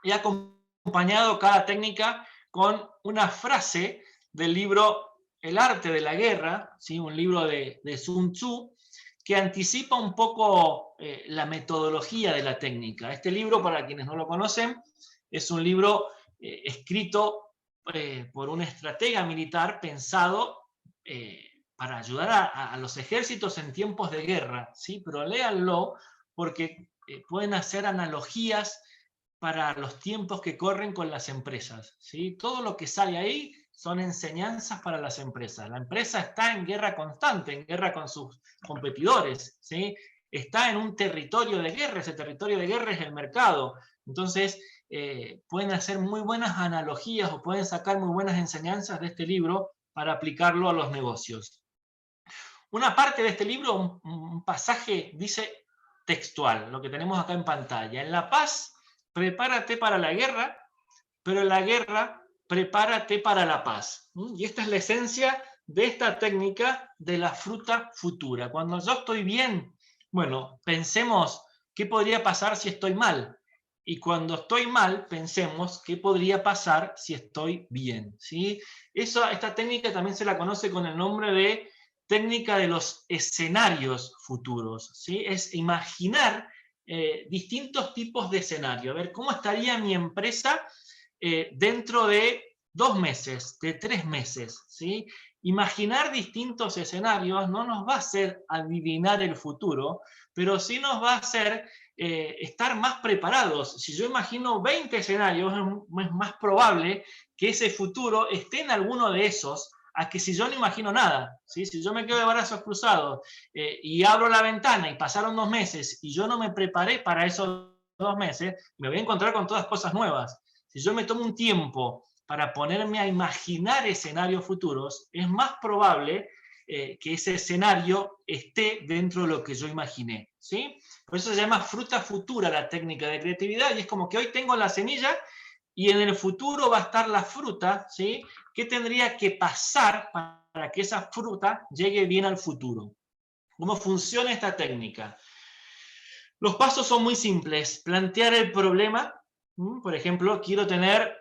He acompañado cada técnica con una frase del libro El arte de la guerra, ¿sí? Un libro de Sun Tzu, que anticipa un poco la metodología de la técnica. Este libro, para quienes no lo conocen, es un libro escrito por un estratega militar pensado para ayudar a los ejércitos en tiempos de guerra, ¿sí? Pero léanlo porque pueden hacer analogías para los tiempos que corren con las empresas, ¿sí? Todo lo que sale ahí son enseñanzas para las empresas. La empresa está en guerra constante, en guerra con sus competidores, ¿sí? Está en un territorio de guerra, ese territorio de guerra es el mercado. Entonces, pueden hacer muy buenas analogías o pueden sacar muy buenas enseñanzas de este libro para aplicarlo a los negocios. Una parte de este libro, un pasaje, dice textual, lo que tenemos acá en pantalla. En la paz, prepárate para la guerra, pero en la guerra, prepárate para la paz. Y esta es la esencia de esta técnica de la fruta futura. Cuando yo estoy bien, bueno, pensemos qué podría pasar si estoy mal. y cuando estoy mal, pensemos qué podría pasar si estoy bien, ¿sí? Esta técnica también se la conoce con el nombre de técnica de los escenarios futuros, ¿sí? Es imaginar distintos tipos de escenarios. A ver, ¿cómo estaría mi empresa dentro de 2 meses, de 3 meses, ¿sí? Imaginar distintos escenarios no nos va a hacer adivinar el futuro, pero sí nos va a hacer estar más preparados. Si yo imagino 20 escenarios, es más probable que ese futuro esté en alguno de esos a que si yo no imagino nada, ¿sí? Si yo me quedo de brazos cruzados y abro la ventana y pasaron 2 meses y yo no me preparé para esos 2 meses, me voy a encontrar con todas cosas nuevas. Si yo me tomo un tiempo para ponerme a imaginar escenarios futuros, es más probable que ese escenario esté dentro de lo que yo imaginé, ¿sí? Por eso se llama fruta futura la técnica de creatividad, y es como que hoy tengo la semilla y en el futuro va a estar la fruta, ¿sí? ¿Qué tendría que pasar para que esa fruta llegue bien al futuro? ¿Cómo funciona esta técnica? Los pasos son muy simples. Plantear el problema, por ejemplo, quiero tener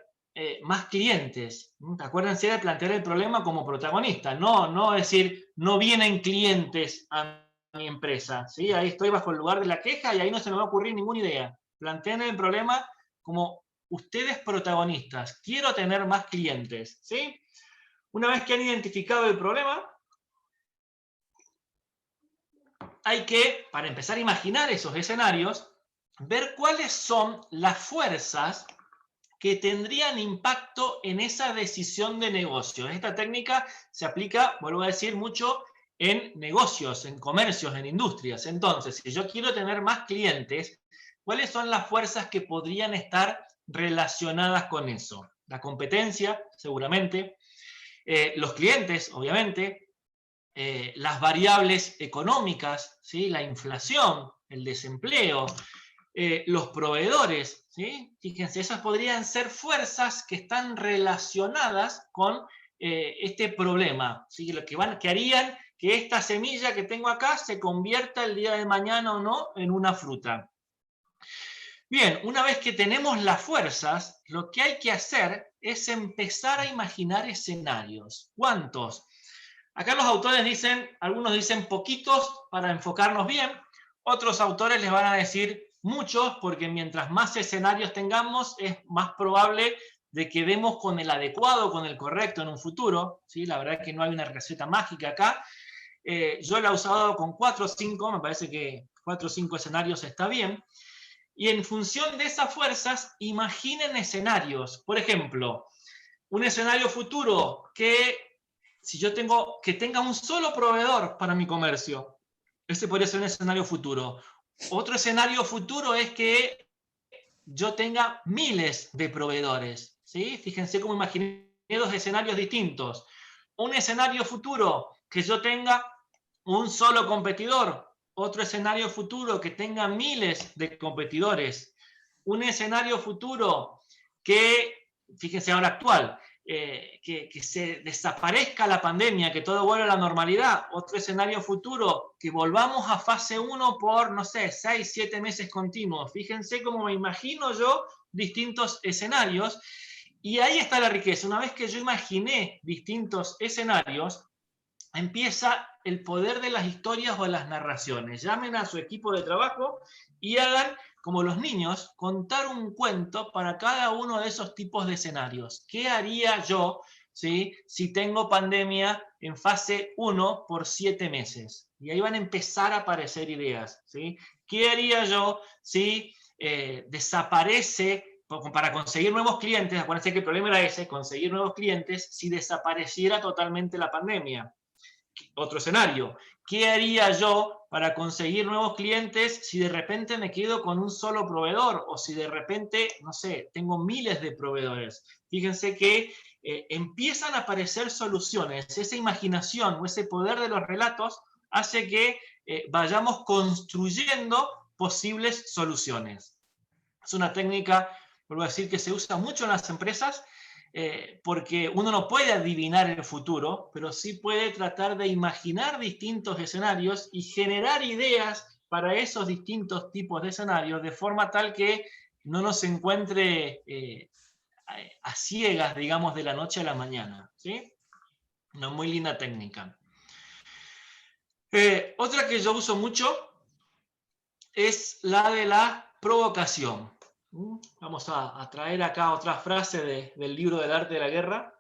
más clientes. Acuérdense de plantear el problema como protagonista, no decir, no vienen clientes a mi empresa, ¿sí? Ahí estoy bajo el lugar de la queja y ahí no se me va a ocurrir ninguna idea. Planteen el problema como ustedes protagonistas. Quiero tener más clientes, ¿sí? Una vez que han identificado el problema, hay que, para empezar a imaginar esos escenarios, ver cuáles son las fuerzas que tendrían impacto en esa decisión de negocio. Esta técnica se aplica, vuelvo a decir, mucho en negocios, en comercios, en industrias. Entonces, si yo quiero tener más clientes, ¿cuáles son las fuerzas que podrían estar relacionadas con eso? La competencia, seguramente, los clientes, obviamente, las variables económicas, ¿sí? La inflación, el desempleo, los proveedores, ¿sí? Fíjense, esas podrían ser fuerzas que están relacionadas con este problema, ¿sí? Lo que harían que esta semilla que tengo acá se convierta el día de mañana o no en una fruta. Bien, una vez que tenemos las fuerzas, lo que hay que hacer es empezar a imaginar escenarios. ¿Cuántos? Acá los autores dicen, algunos dicen poquitos para enfocarnos bien, otros autores les van a decir muchos, porque mientras más escenarios tengamos, es más probable de que demos con el adecuado, con el correcto en un futuro, ¿sí? La verdad es que no hay una receta mágica acá. Yo la he usado con 4 o 5, me parece que 4 o 5 escenarios está bien. Y en función de esas fuerzas, imaginen escenarios. Por ejemplo, un escenario futuro que si yo tengo que tenga un solo proveedor para mi comercio, ese podría ser un escenario futuro. Otro escenario futuro es que yo tenga miles de proveedores, ¿sí? Fíjense cómo imaginé 2 escenarios distintos. Un escenario futuro que yo tenga un solo competidor. Otro escenario futuro que tenga miles de competidores. Un escenario futuro que, fíjense ahora actual, que se desaparezca la pandemia, que todo vuelva a la normalidad. Otro escenario futuro, que volvamos a fase 1 por, no sé, 6, 7 meses continuos. Fíjense cómo me imagino yo distintos escenarios. Y ahí está la riqueza. Una vez que yo imaginé distintos escenarios, empieza el poder de las historias o las narraciones. Llamen a su equipo de trabajo y hagan, como los niños, contar un cuento para cada uno de esos tipos de escenarios. ¿Qué haría yo, ¿sí? Si tengo pandemia en fase 1 por 7 meses? Y ahí van a empezar a aparecer ideas, ¿sí? ¿Qué haría yo si desaparece, para conseguir nuevos clientes? Acuérdense que el problema era ese, conseguir nuevos clientes, si desapareciera totalmente la pandemia. Otro escenario, ¿qué haría yo para conseguir nuevos clientes si de repente me quedo con un solo proveedor o si de repente, no sé, tengo miles de proveedores? Fíjense que empiezan a aparecer soluciones. Esa imaginación o ese poder de los relatos hace que vayamos construyendo posibles soluciones. Es una técnica, vuelvo a decir, que se usa mucho en las empresas, porque uno no puede adivinar el futuro, pero sí puede tratar de imaginar distintos escenarios y generar ideas para esos distintos tipos de escenarios, de forma tal que no nos encuentre a ciegas, digamos, de la noche a la mañana, ¿sí? Una muy linda técnica. Otra que yo uso mucho es la de la provocación. Vamos a traer acá otra frase del libro del arte de la guerra,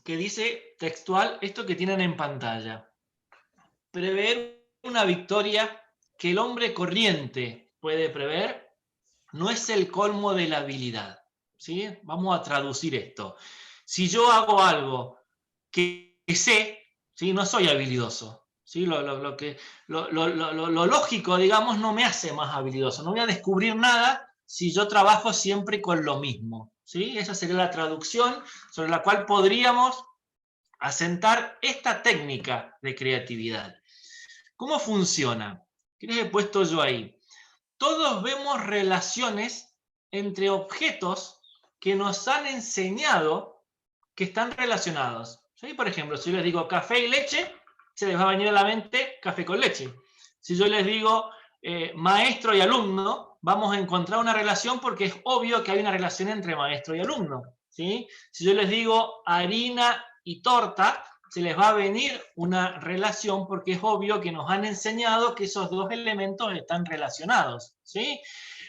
que dice textual esto que tienen en pantalla. Prever una victoria que el hombre corriente puede prever no es el colmo de la habilidad, ¿sí? Vamos a traducir esto. Si yo hago algo que sé, ¿sí? No soy habilidoso, ¿sí? Lo lógico, digamos, no me hace más habilidoso. No voy a descubrir nada si yo trabajo siempre con lo mismo, ¿sí? Esa sería la traducción sobre la cual podríamos asentar esta técnica de creatividad. ¿Cómo funciona? ¿Qué les he puesto yo ahí? Todos vemos relaciones entre objetos que nos han enseñado que están relacionados. ¿Sí? Por ejemplo, si yo les digo café y leche, se les va a venir a la mente café con leche. Si yo les digo maestro y alumno, vamos a encontrar una relación porque es obvio que hay una relación entre maestro y alumno. ¿Sí? Si yo les digo harina y torta, se les va a venir una relación porque es obvio que nos han enseñado que esos dos elementos están relacionados, ¿sí?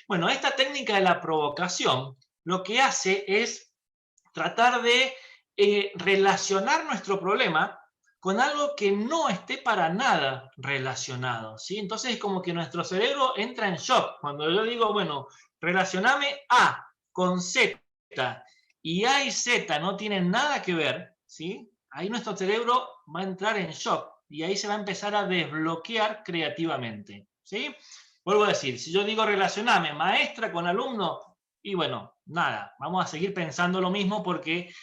Bueno, esta técnica de la provocación lo que hace es tratar de relacionar nuestro problema con algo que no esté para nada relacionado, ¿sí? Entonces es como que nuestro cerebro entra en shock. Cuando yo digo, bueno, relacioname A con Z y A y Z no tienen nada que ver, ¿sí? Ahí nuestro cerebro va a entrar en shock y ahí se va a empezar a desbloquear creativamente, ¿sí? Vuelvo a decir, si yo digo relacioname maestra con alumno, y bueno, nada, vamos a seguir pensando lo mismo porque,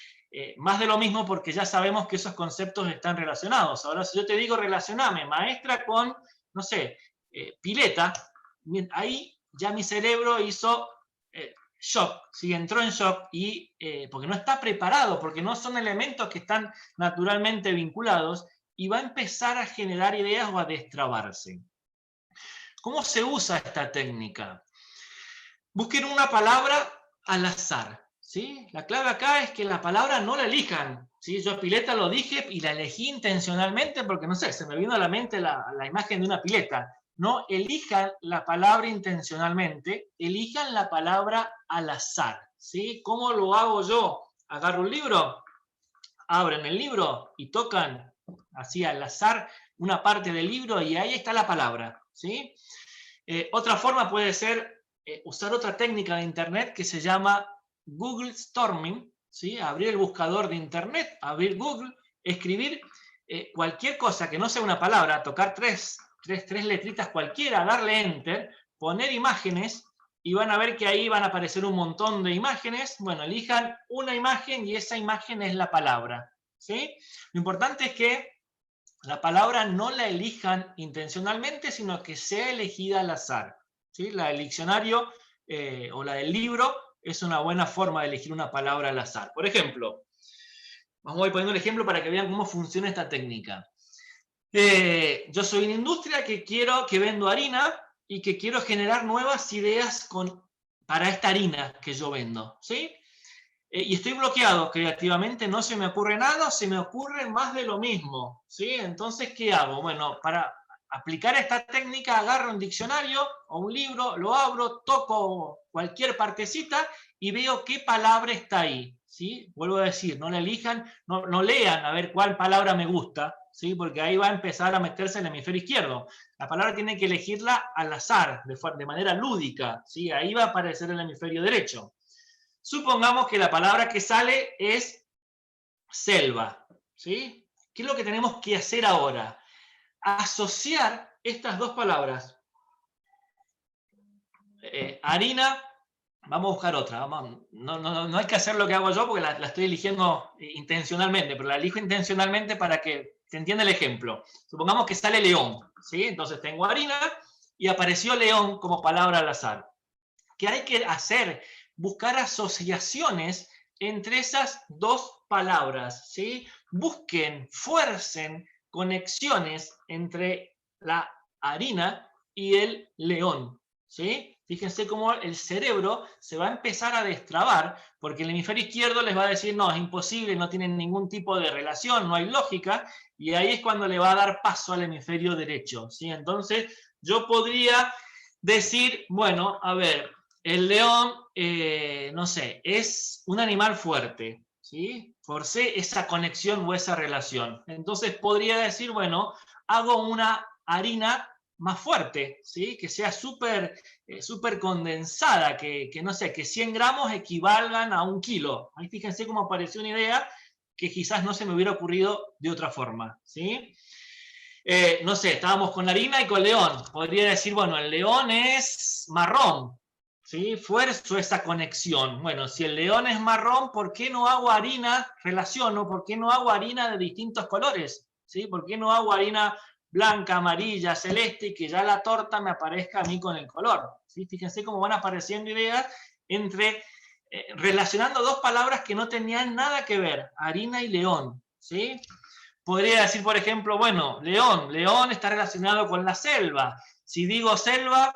más de lo mismo porque ya sabemos que esos conceptos están relacionados. Ahora, si yo te digo relacioname maestra con, no sé, pileta, ahí ya mi cerebro hizo shock, ¿sí? Entró en shock y porque no está preparado, porque no son elementos que están naturalmente vinculados y va a empezar a generar ideas o a destrabarse. ¿Cómo se usa esta técnica? Busquen una palabra al azar, ¿sí? La clave acá es que la palabra no la elijan, ¿sí? Yo pileta lo dije y la elegí intencionalmente porque, no sé, se me vino a la mente la imagen de una pileta. No elijan la palabra intencionalmente, elijan la palabra al azar, ¿sí? ¿Cómo lo hago yo? Agarro un libro, abren el libro y tocan así al azar una parte del libro y ahí está la palabra, ¿sí? Otra forma puede ser usar otra técnica de Internet que se llama Google Storming, ¿sí? Abrir el buscador de Internet, abrir Google, escribir cualquier cosa que no sea una palabra, tocar tres letritas cualquiera, darle Enter, poner imágenes y van a ver que ahí van a aparecer un montón de imágenes. Bueno, elijan una imagen y esa imagen es la palabra, ¿sí? Lo importante es que la palabra no la elijan intencionalmente, sino que sea elegida al azar, ¿sí? La del diccionario o la del libro es una buena forma de elegir una palabra al azar. Por ejemplo, vamos a poner un ejemplo para que vean cómo funciona esta técnica. Yo soy una industria que vendo harina y que quiero generar nuevas ideas para esta harina que yo vendo, ¿sí? Y estoy bloqueado creativamente, no se me ocurre nada, se me ocurre más de lo mismo, ¿sí? Entonces, ¿qué hago? Bueno, para aplicar esta técnica, agarro un diccionario o un libro, lo abro, toco cualquier partecita y veo qué palabra está ahí, ¿sí? Vuelvo a decir, no la elijan, no lean a ver cuál palabra me gusta, ¿sí? Porque ahí va a empezar a meterse el hemisferio izquierdo. La palabra tiene que elegirla al azar, de manera lúdica, ¿sí? Ahí va a aparecer el hemisferio derecho. Supongamos que la palabra que sale es selva, ¿sí? ¿Qué es lo que tenemos que hacer ahora? Asociar estas dos palabras. Harina, vamos a buscar otra. No hay que hacer lo que hago yo porque la estoy eligiendo intencionalmente, pero la elijo intencionalmente para que se entienda el ejemplo. Supongamos que sale león, ¿sí? Entonces tengo harina y apareció león como palabra al azar. ¿Qué hay que hacer? Buscar asociaciones entre esas dos palabras, ¿sí? Busquen, fuercen conexiones entre la harina y el león, ¿sí? Fíjense cómo el cerebro se va a empezar a destrabar, porque el hemisferio izquierdo les va a decir, no, es imposible, no tienen ningún tipo de relación, no hay lógica, y ahí es cuando le va a dar paso al hemisferio derecho, ¿sí? Entonces, yo podría decir, bueno, a ver, el león, no sé, es un animal fuerte, ¿sí? Forcé esa conexión o esa relación. Entonces podría decir, bueno, hago una harina más fuerte, ¿sí? Que sea súper condensada, que no sé, que 100 gramos equivalgan a 1 kilo. Ahí fíjense cómo apareció una idea que quizás no se me hubiera ocurrido de otra forma, ¿sí? No sé, estábamos con la harina y con león. Podría decir, bueno, el león es marrón, ¿sí? Fuerzo esa conexión. Bueno, si el león es marrón, ¿por qué no hago harina? Relaciono, ¿por qué no hago harina de distintos colores? ¿Sí? ¿Por qué no hago harina blanca, amarilla, celeste y que ya la torta me aparezca a mí con el color? ¿Sí? Fíjense cómo van apareciendo ideas entre relacionando dos palabras que no tenían nada que ver, harina y león, ¿sí? Podría decir, por ejemplo, bueno, león está relacionado con la selva. Si digo selva,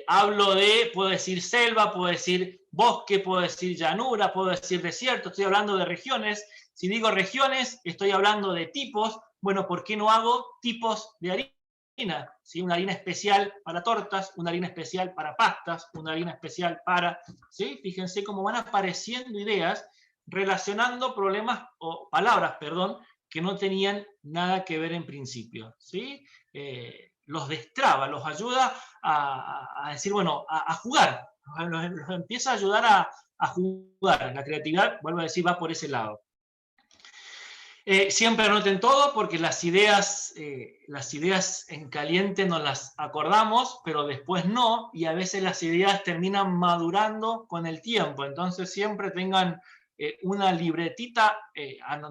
hablo de, puedo decir selva, puedo decir bosque, puedo decir llanura, puedo decir desierto, estoy hablando de regiones. Si digo regiones, estoy hablando de tipos. Bueno, ¿por qué no hago tipos de harina? ¿Sí? Una harina especial para tortas, una harina especial para pastas, una harina especial para... ¿sí? Fíjense cómo van apareciendo ideas relacionando problemas, o palabras, perdón, que no tenían nada que ver en principio, ¿sí? Los destraba, los ayuda a decir, bueno, a jugar, los empieza a ayudar a jugar. La creatividad, vuelvo a decir, va por ese lado. Siempre anoten todo porque las ideas en caliente nos las acordamos, pero después no, y a veces las ideas terminan madurando con el tiempo. Entonces siempre tengan una libretita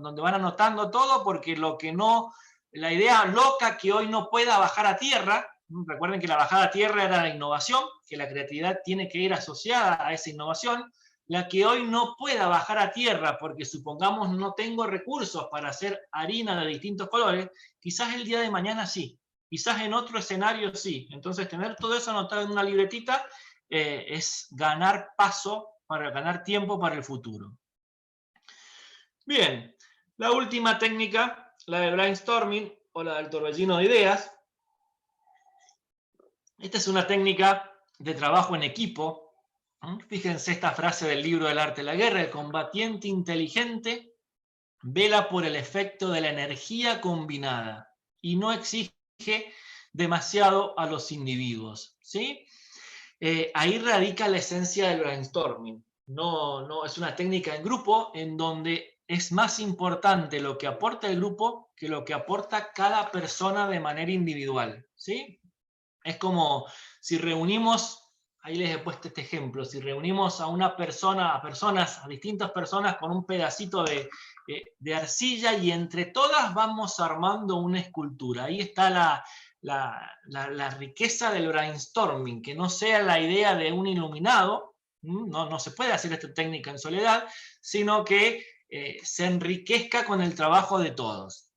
donde van anotando todo, porque lo que no, la idea loca que hoy no pueda bajar a tierra, recuerden que la bajada a tierra era la innovación, que la creatividad tiene que ir asociada a esa innovación. La que hoy no pueda bajar a tierra porque supongamos no tengo recursos para hacer harina de distintos colores, quizás el día de mañana sí, quizás en otro escenario sí. Entonces tener todo eso anotado en una libretita es ganar paso, para ganar tiempo para el futuro. Bien, la última técnica, la de brainstorming o la del torbellino de ideas. Esta es una técnica de trabajo en equipo. Fíjense esta frase del libro del arte de la guerra: el combatiente inteligente vela por el efecto de la energía combinada y no exige demasiado a los individuos, ¿sí? Ahí radica la esencia del brainstorming. No es una técnica en grupo en donde es más importante lo que aporta el grupo que lo que aporta cada persona de manera individual, ¿sí? Es como si reunimos, ahí les he puesto este ejemplo, si reunimos a una persona, a distintas personas con un pedacito de arcilla y entre todas vamos armando una escultura. Ahí está la riqueza del brainstorming, que no sea la idea de un iluminado, no se puede hacer esta técnica en soledad, sino que se enriquezca con el trabajo de todos.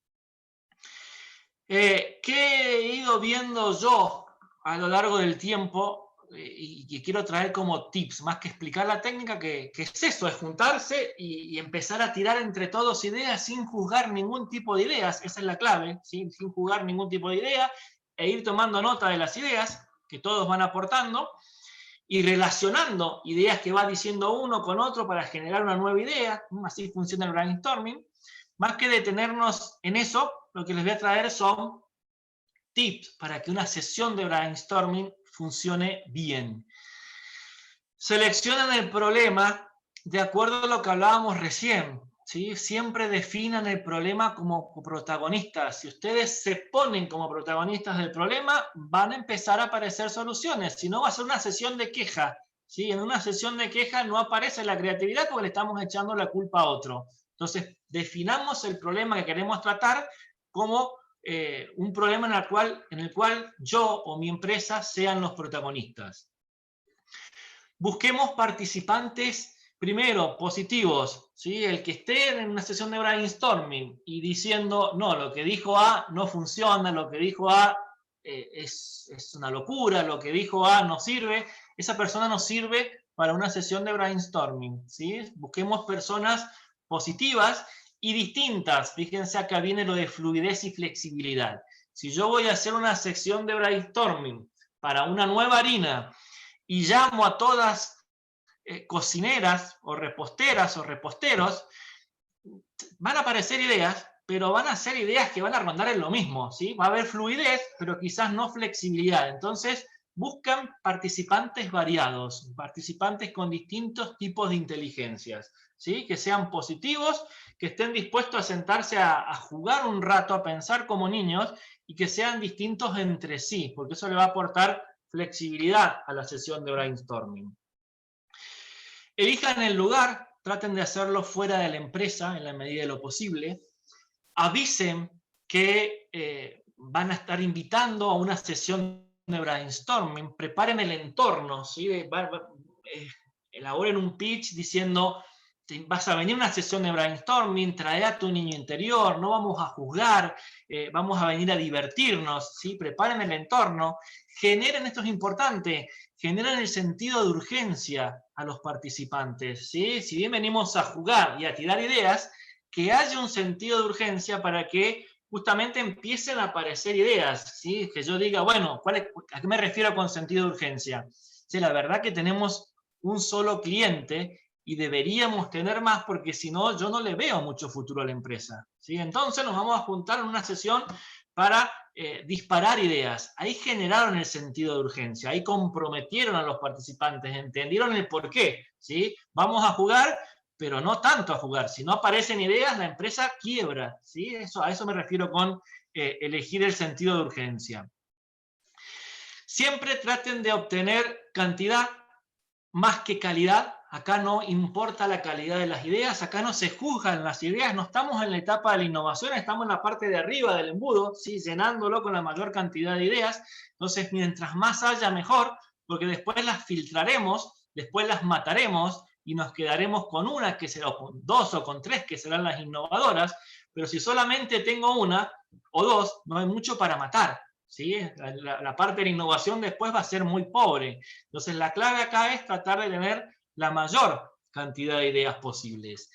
¿Qué he ido viendo yo a lo largo del tiempo y que quiero traer como tips, más que explicar la técnica, que es eso, es juntarse y empezar a tirar entre todos ideas sin juzgar ningún tipo de ideas? Esa es la clave, sin juzgar ningún tipo de idea, e ir tomando nota de las ideas que todos van aportando y relacionando ideas que va diciendo uno con otro para generar una nueva idea. Así funciona el brainstorming. Más que detenernos en eso, lo que les voy a traer son tips para que una sesión de brainstorming funcione bien. Seleccionan el problema de acuerdo a lo que hablábamos recién, ¿sí? Siempre definan el problema como protagonistas. Si ustedes se ponen como protagonistas del problema, van a empezar a aparecer soluciones. Si no, va a ser una sesión de queja, ¿sí? En una sesión de queja no aparece la creatividad porque le estamos echando la culpa a otro. Entonces, definamos el problema que queremos tratar como un problema en el cual yo o mi empresa sean los protagonistas. Busquemos participantes, primero, positivos, ¿sí? El que esté en una sesión de brainstorming y diciendo, no, lo que dijo A no funciona, lo que dijo A es una locura, lo que dijo A no sirve, esa persona no sirve para una sesión de brainstorming, ¿sí? Busquemos personas positivas y distintas. Fíjense, acá viene lo de fluidez y flexibilidad. Si yo voy a hacer una sesión de brainstorming para una nueva harina y llamo a todas cocineras o reposteras o reposteros, van a aparecer ideas, pero van a ser ideas que van a rondar en lo mismo, ¿sí? Va a haber fluidez, pero quizás no flexibilidad. Entonces, buscan participantes variados, participantes con distintos tipos de inteligencias, ¿sí? Que sean positivos, que estén dispuestos a sentarse a jugar un rato, a pensar como niños, y que sean distintos entre sí, porque eso le va a aportar flexibilidad a la sesión de brainstorming. Elijan el lugar, traten de hacerlo fuera de la empresa en la medida de lo posible. Avisen que van a estar invitando a una sesión de brainstorming, preparen el entorno, ¿sí? Elaboren un pitch diciendo, vas a venir a una sesión de brainstorming, trae a tu niño interior, no vamos a juzgar, vamos a venir a divertirnos, ¿sí? Preparen el entorno, generen, esto es importante, generan el sentido de urgencia a los participantes, ¿sí? Si bien venimos a jugar y a tirar ideas, que haya un sentido de urgencia para que justamente empiecen a aparecer ideas, ¿sí? Que yo diga, bueno, ¿a qué me refiero con sentido de urgencia? Sí, la verdad que tenemos un solo cliente y deberíamos tener más porque si no, yo no le veo mucho futuro a la empresa, ¿sí? Entonces nos vamos a juntar en una sesión para disparar ideas. Ahí generaron el sentido de urgencia, ahí comprometieron a los participantes, entendieron el porqué, ¿sí? Vamos a jugar, pero no tanto a jugar. Si no aparecen ideas, la empresa quiebra, ¿sí? A eso me refiero con elegir el sentido de urgencia. Siempre traten de obtener cantidad más que calidad. Acá no importa la calidad de las ideas, acá no se juzgan las ideas, no estamos en la etapa de la innovación, estamos en la parte de arriba del embudo, ¿sí? Llenándolo con la mayor cantidad de ideas. Entonces, mientras más haya, mejor, porque después las filtraremos, después las mataremos y nos quedaremos con una, que será, o con dos o con tres, que serán las innovadoras, pero si solamente tengo una o dos, no hay mucho para matar, ¿sí? La parte de la innovación después va a ser muy pobre. Entonces, la clave acá es tratar de tener la mayor cantidad de ideas posibles.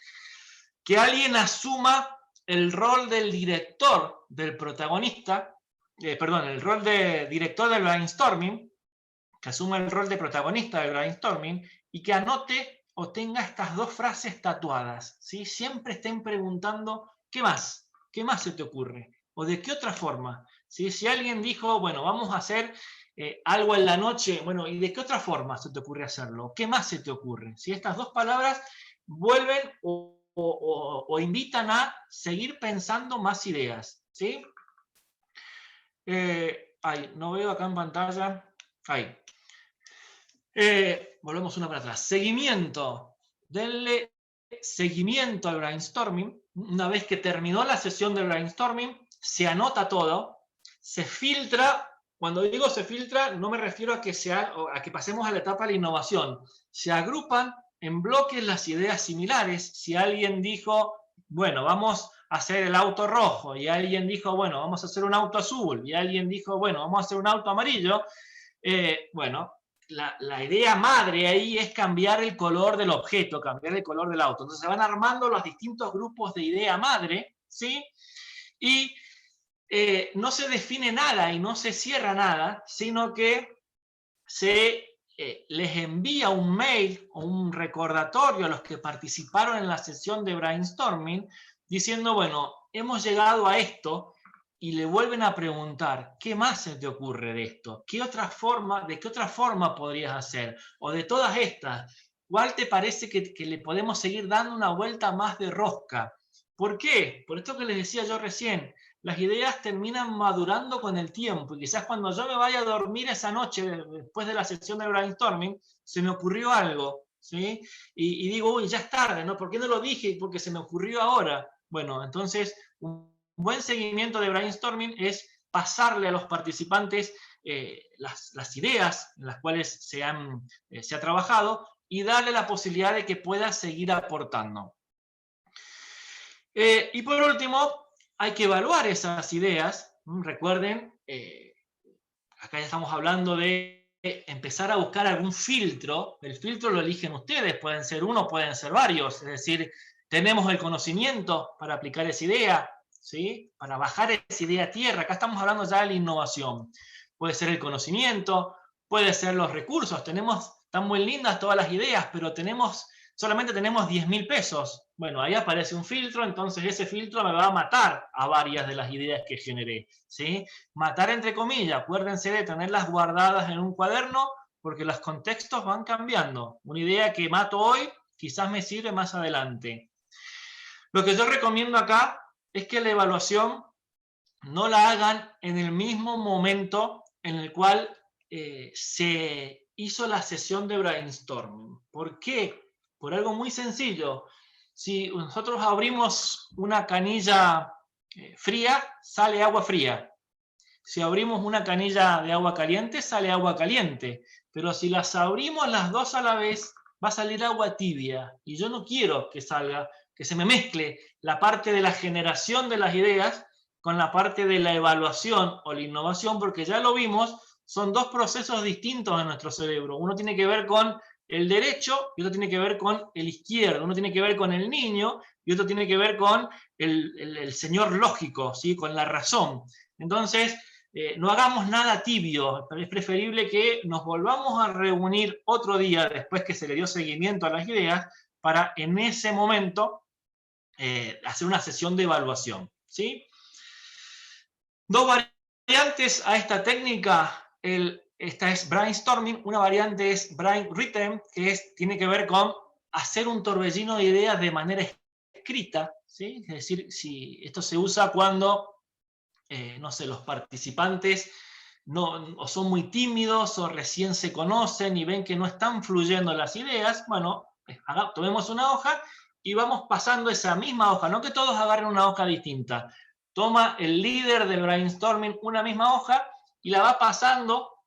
Que alguien asuma el rol del director del protagonista, el rol de director del brainstorming, que asuma el rol de protagonista del brainstorming y que anote o tenga estas dos frases tatuadas, ¿sí? Siempre estén preguntando, ¿qué más? ¿Qué más se te ocurre? ¿O de qué otra forma? ¿Sí? Si alguien dijo, bueno, vamos a hacer algo en la noche, bueno, ¿y de qué otra forma se te ocurre hacerlo? ¿Qué más se te ocurre? Si estas dos palabras vuelven o invitan a seguir pensando más ideas, ¿sí? No veo acá en pantalla. Ahí. Volvemos una para atrás. Seguimiento. Denle seguimiento al brainstorming. Una vez que terminó la sesión de brainstorming, se anota todo, se filtra. Cuando digo se filtra, no me refiero a que pasemos a la etapa de la innovación. Se agrupan en bloques las ideas similares. Si alguien dijo, bueno, vamos a hacer el auto rojo, y alguien dijo, bueno, vamos a hacer un auto azul, y alguien dijo, bueno, vamos a hacer un auto amarillo, bueno, la idea madre ahí es cambiar el color del objeto, cambiar el color del auto. Entonces se van armando los distintos grupos de idea madre, ¿sí? Y no se define nada y no se cierra nada, sino que se les envía un mail o un recordatorio a los que participaron en la sesión de brainstorming diciendo, bueno, hemos llegado a esto, y le vuelven a preguntar, ¿qué más se te ocurre de esto? ¿De qué otra forma podrías hacer? O de todas estas, ¿cuál te parece que le podemos seguir dando una vuelta más de rosca? ¿Por qué? Por esto que les decía yo recién, las ideas terminan madurando con el tiempo, y quizás cuando yo me vaya a dormir esa noche, después de la sesión de brainstorming, se me ocurrió algo, ¿sí? Y digo, uy, ya es tarde, ¿no? ¿Por qué no lo dije? Porque se me ocurrió ahora. Bueno, entonces, un buen seguimiento de brainstorming es pasarle a los participantes las ideas en las cuales se ha trabajado y darle la posibilidad de que pueda seguir aportando. Y por último, hay que evaluar esas ideas. Recuerden, acá ya estamos hablando de empezar a buscar algún filtro. El filtro lo eligen ustedes, pueden ser uno, pueden ser varios. Es decir, tenemos el conocimiento para aplicar esa idea, ¿sí? Para bajar esa idea a tierra. Acá estamos hablando ya de la innovación. Puede ser el conocimiento, puede ser los recursos. Están muy lindas todas las ideas, pero solamente tenemos 10.000 pesos. Bueno, ahí aparece un filtro, entonces ese filtro me va a matar a varias de las ideas que generé, ¿sí? Matar entre comillas, acuérdense de tenerlas guardadas en un cuaderno, porque los contextos van cambiando. Una idea que mato hoy, quizás me sirve más adelante. Lo que yo recomiendo acá es que la evaluación no la hagan en el mismo momento en el cual se hizo la sesión de brainstorming. ¿Por qué? Por algo muy sencillo. Si nosotros abrimos una canilla fría, sale agua fría. Si abrimos una canilla de agua caliente, sale agua caliente. Pero si las abrimos las dos a la vez, va a salir agua tibia. Y yo no quiero que salga, que se me mezcle la parte de la generación de las ideas con la parte de la evaluación o la innovación, porque ya lo vimos, son dos procesos distintos en nuestro cerebro. Uno tiene que ver con el derecho y otro tiene que ver con el izquierdo. Uno tiene que ver con el niño y otro tiene que ver con el señor lógico, ¿sí? Con la razón. Entonces, no hagamos nada tibio. Es preferible que nos volvamos a reunir otro día después que se le dio seguimiento a las ideas para en ese momento hacer una sesión de evaluación, ¿sí? Dos variantes a esta técnica. Esta es brainstorming, una variante es brainwritten, que tiene que ver con hacer un torbellino de ideas de manera escrita, ¿sí? Es decir, si esto se usa cuando no sé, los participantes o son muy tímidos o recién se conocen y ven que no están fluyendo las ideas. Bueno, tomemos una hoja y vamos pasando esa misma hoja, no que todos agarren una hoja distinta. Toma el líder del brainstorming una misma hoja y la va pasando,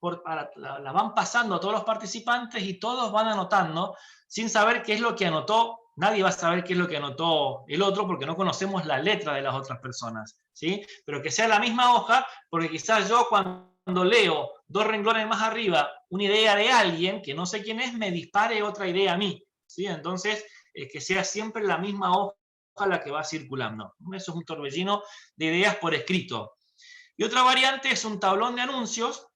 la van pasando a todos los participantes y todos van anotando sin saber qué es lo que anotó. Nadie va a saber qué es lo que anotó el otro porque no conocemos la letra de las otras personas, ¿sí? Pero que sea la misma hoja, porque quizás yo cuando leo 2 renglones más arriba una idea de alguien que no sé quién es, me dispare otra idea a mí, ¿sí? Entonces, que sea siempre la misma hoja la que va circulando. Eso es un torbellino de ideas por escrito. Y otra variante es un tablón de anuncios,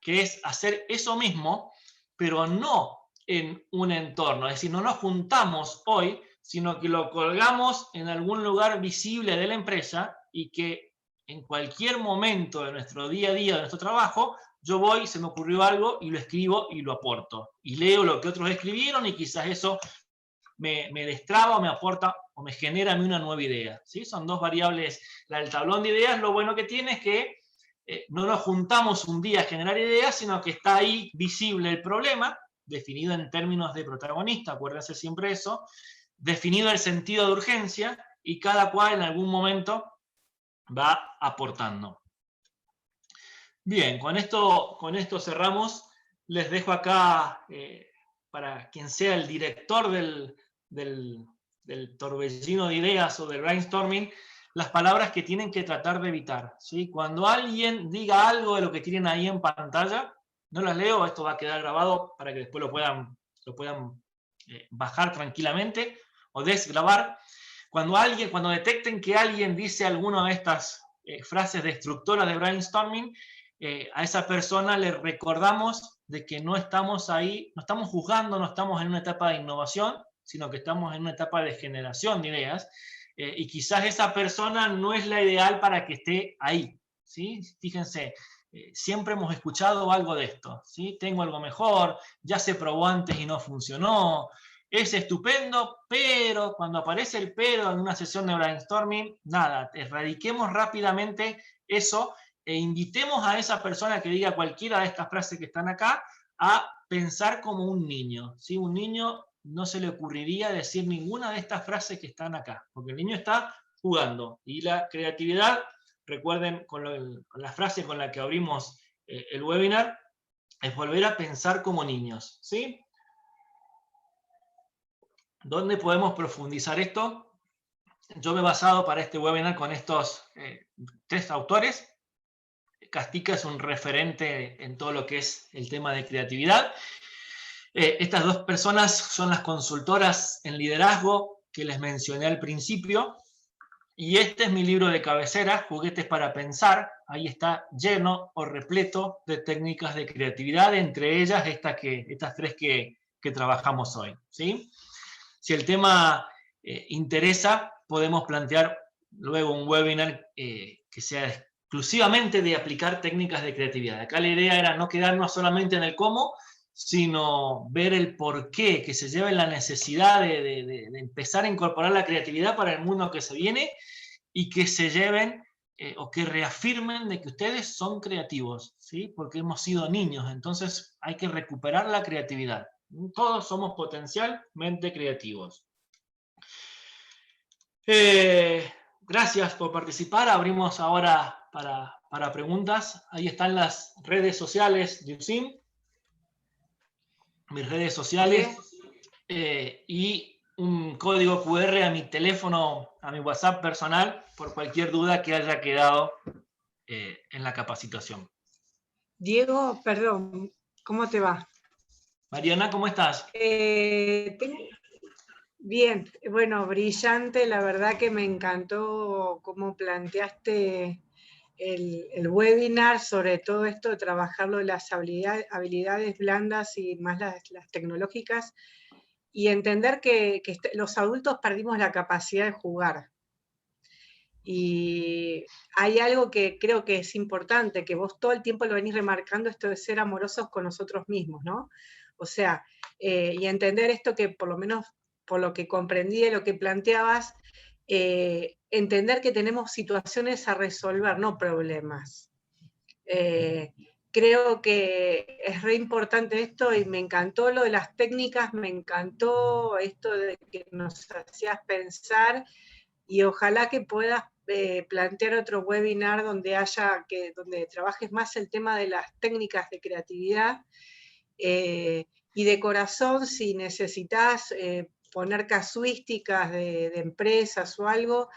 que es hacer eso mismo, pero no en un entorno. Es decir, no nos juntamos hoy, sino que lo colgamos en algún lugar visible de la empresa y que en cualquier momento de nuestro día a día, de nuestro trabajo, yo voy, se me ocurrió algo y lo escribo y lo aporto. Y leo lo que otros escribieron y quizás eso me destraba o me aporta o me genera a mí una nueva idea, ¿sí? Son dos variables. La del tablón de ideas, lo bueno que tiene es que no nos juntamos un día a generar ideas, sino que está ahí visible el problema, definido en términos de protagonista, acuérdense siempre eso, definido el sentido de urgencia y cada cual en algún momento va aportando. Bien, con esto cerramos. Les dejo acá, para quien sea el director del torbellino de ideas o del brainstorming, las palabras que tienen que tratar de evitar, ¿sí? Cuando alguien diga algo de lo que tienen ahí en pantalla, no las leo, esto va a quedar grabado para que después lo puedan bajar tranquilamente o desgrabar. Cuando detecten que alguien dice alguna de estas frases destructoras de brainstorming, a esa persona le recordamos de que no estamos ahí, no estamos juzgando, no estamos en una etapa de innovación, sino que estamos en una etapa de generación de ideas, y quizás esa persona no es la ideal para que esté ahí, ¿sí? Fíjense, siempre hemos escuchado algo de esto, ¿sí? Tengo algo mejor, ya se probó antes y no funcionó, es estupendo, pero cuando aparece el pero en una sesión de brainstorming, nada, erradiquemos rápidamente eso e invitemos a esa persona que diga cualquiera de estas frases que están acá a pensar como un niño, ¿sí? Un niño no se le ocurriría decir ninguna de estas frases que están acá, porque el niño está jugando. Y la creatividad, recuerden con la frase con la que abrimos el webinar, es volver a pensar como niños, ¿sí? ¿Dónde podemos profundizar esto? Yo me he basado para este webinar con estos 3 autores. Castica es un referente en todo lo que es el tema de creatividad. Estas dos personas son las consultoras en liderazgo que les mencioné al principio. Y este es mi libro de cabecera, Juguetes para Pensar. Ahí está lleno o repleto de técnicas de creatividad, entre ellas estas tres que trabajamos hoy, ¿sí? Si el tema interesa, podemos plantear luego un webinar que sea exclusivamente de aplicar técnicas de creatividad. Acá la idea era no quedarnos solamente en el cómo, sino ver el por qué, que se lleve la necesidad de empezar a incorporar la creatividad para el mundo que se viene y que se lleven o que reafirmen de que ustedes son creativos, ¿sí? Porque hemos sido niños, entonces hay que recuperar la creatividad. Todos somos potencialmente creativos. Gracias por participar. Abrimos ahora para preguntas. Ahí están las redes sociales de USIM, mis redes sociales, y un código QR a mi teléfono, a mi WhatsApp personal, por cualquier duda que haya quedado en la capacitación. Diego, perdón, ¿cómo te va? Mariana, ¿cómo estás? Bien, bueno, brillante, la verdad que me encantó cómo planteaste el webinar, sobre todo esto de trabajarlo de las habilidades blandas y más las tecnológicas, y entender que los adultos perdimos la capacidad de jugar. Y hay algo que creo que es importante, que vos todo el tiempo lo venís remarcando, esto de ser amorosos con nosotros mismos, ¿no? O sea, y entender esto que por lo menos por lo que comprendí de lo que planteabas, entender que tenemos situaciones a resolver, no problemas. Creo que es re importante esto y me encantó lo de las técnicas, me encantó esto de que nos hacías pensar y ojalá que puedas plantear otro webinar donde donde trabajes más el tema de las técnicas de creatividad y de corazón, si necesitas poner casuísticas de empresas o algo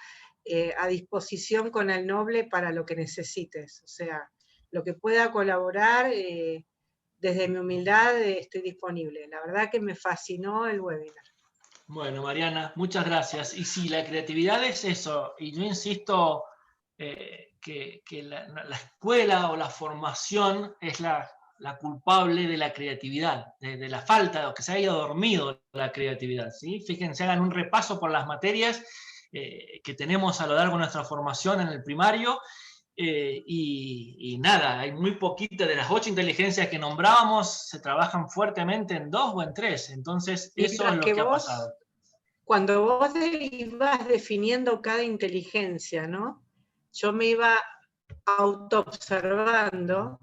a disposición con el Noble para lo que necesites. O sea, lo que pueda colaborar, desde mi humildad estoy disponible. La verdad que me fascinó el webinar. Bueno, Mariana, muchas gracias. Y sí, la creatividad es eso. Y yo insisto que la escuela o la formación es la culpable de la creatividad, de la falta, o que se haya dormido la creatividad, ¿sí? Fíjense, hagan un repaso por las materias que tenemos a lo largo de nuestra formación en el primario. Y nada, hay muy poquitas de las 8 inteligencias que nombrábamos, se trabajan fuertemente en 2 o en 3, entonces eso es lo que ha pasado. Cuando vos ibas definiendo cada inteligencia, ¿no? Yo me iba autoobservando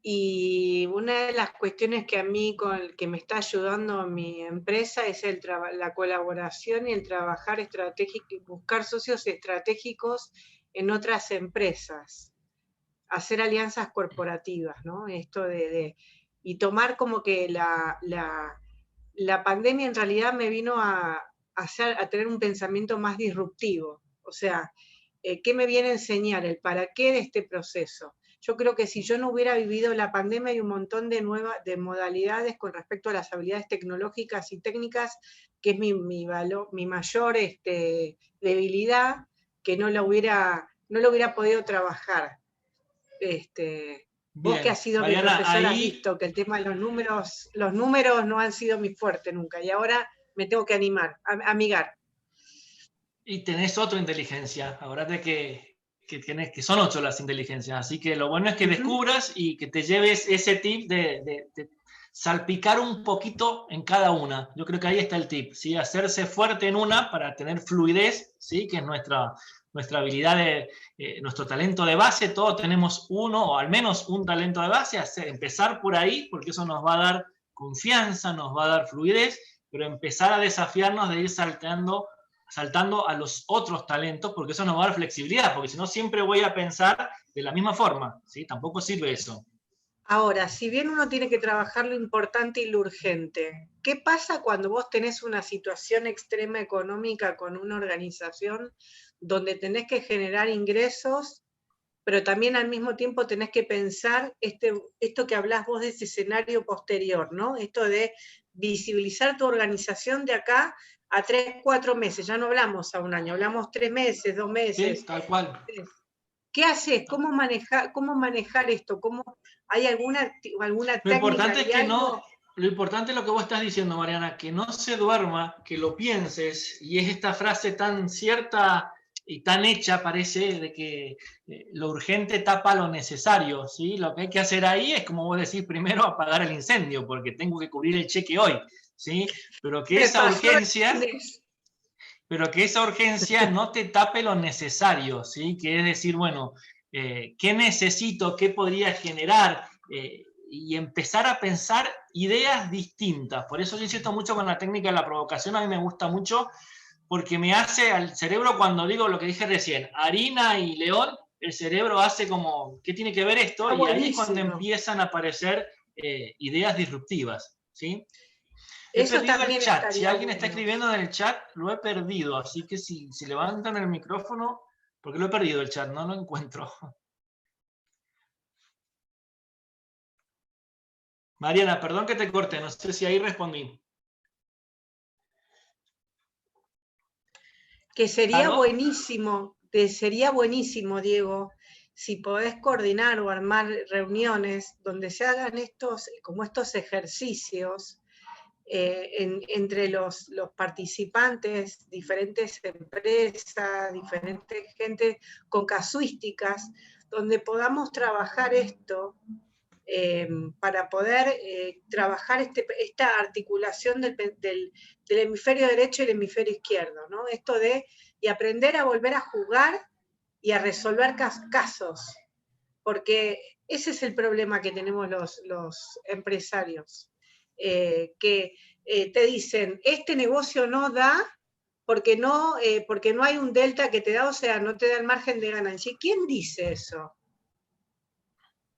y una de las cuestiones que a mí, que me está ayudando mi empresa, es la colaboración y el trabajar estratégico, buscar socios estratégicos en otras empresas, hacer alianzas corporativas, ¿no? Esto y tomar como que la pandemia en realidad me vino a tener un pensamiento más disruptivo. O sea, ¿qué me viene a enseñar? El para qué de este proceso. Yo creo que si yo no hubiera vivido la pandemia, hay un montón de modalidades con respecto a las habilidades tecnológicas y técnicas, que es mi mayor debilidad, que no lo hubiera podido trabajar. Vos que has sido mi profesor, has visto que el tema de los números no han sido mi fuerte nunca, y ahora me tengo que amigar. Y tenés otra inteligencia, acuérdate que son 8 las inteligencias, así que lo bueno es que descubras y que te lleves ese tip de salpicar un poquito en cada una. Yo creo que ahí está el tip, ¿sí? Hacerse fuerte en una para tener fluidez, ¿sí? Que es nuestra habilidad, nuestro talento de base. Todos tenemos uno o al menos un talento de base, empezar por ahí, porque eso nos va a dar confianza, nos va a dar fluidez, pero empezar a desafiarnos de ir saltando a los otros talentos, porque eso nos va a dar flexibilidad, porque si no siempre voy a pensar de la misma forma, ¿sí? Tampoco sirve eso. Ahora, si bien uno tiene que trabajar lo importante y lo urgente, ¿qué pasa cuando vos tenés una situación extrema económica con una organización donde tenés que generar ingresos pero también al mismo tiempo tenés que pensar esto que hablás vos de ese escenario posterior, ¿no? Esto de visibilizar tu organización de acá a 3, 4 meses, ya no hablamos a un año, hablamos 3 meses, 2 meses. Sí, tal cual. ¿Qué haces? ¿Cómo manejar esto? ¿Hay alguna Lo técnica? importante es que no, lo importante es lo que vos estás diciendo, Mariana, que no se duerma, que lo pienses, y es esta frase tan cierta y tan hecha, parece, de que lo urgente tapa lo necesario, ¿sí? Lo que hay que hacer ahí es, como vos decís, primero apagar el incendio, porque tengo que cubrir el cheque hoy, ¿sí? Pero que esa urgencia no te tape lo necesario, ¿sí? Que es decir, bueno, ¿qué necesito? ¿Qué podría generar? Y empezar a pensar ideas distintas. Por eso yo insisto mucho con la técnica de la provocación, a mí me gusta mucho, porque me hace al cerebro, cuando digo lo que dije recién, harina y león, el cerebro hace como, ¿qué tiene que ver esto? Y ahí es cuando empiezan a aparecer ideas disruptivas, ¿sí? He Eso perdido el también chat. Si alguien bueno. está escribiendo en el chat, lo he perdido. Así que si levantan el micrófono, porque lo he perdido el chat, no lo encuentro. Mariana, perdón que te corte, no sé si ahí respondí. Que sería ¿Claro? buenísimo, Diego, si podés coordinar o armar reuniones donde se hagan estos ejercicios entre los participantes, diferentes empresas, diferentes gente con casuísticas, donde podamos trabajar esto para poder trabajar esta articulación del hemisferio derecho y el hemisferio izquierdo, ¿no? Esto y aprender a volver a jugar y a resolver casos, porque ese es el problema que tenemos los empresarios, que te dicen, este negocio no da porque no hay un delta que te da, o sea, no te da el margen de ganancia. ¿Quién dice eso?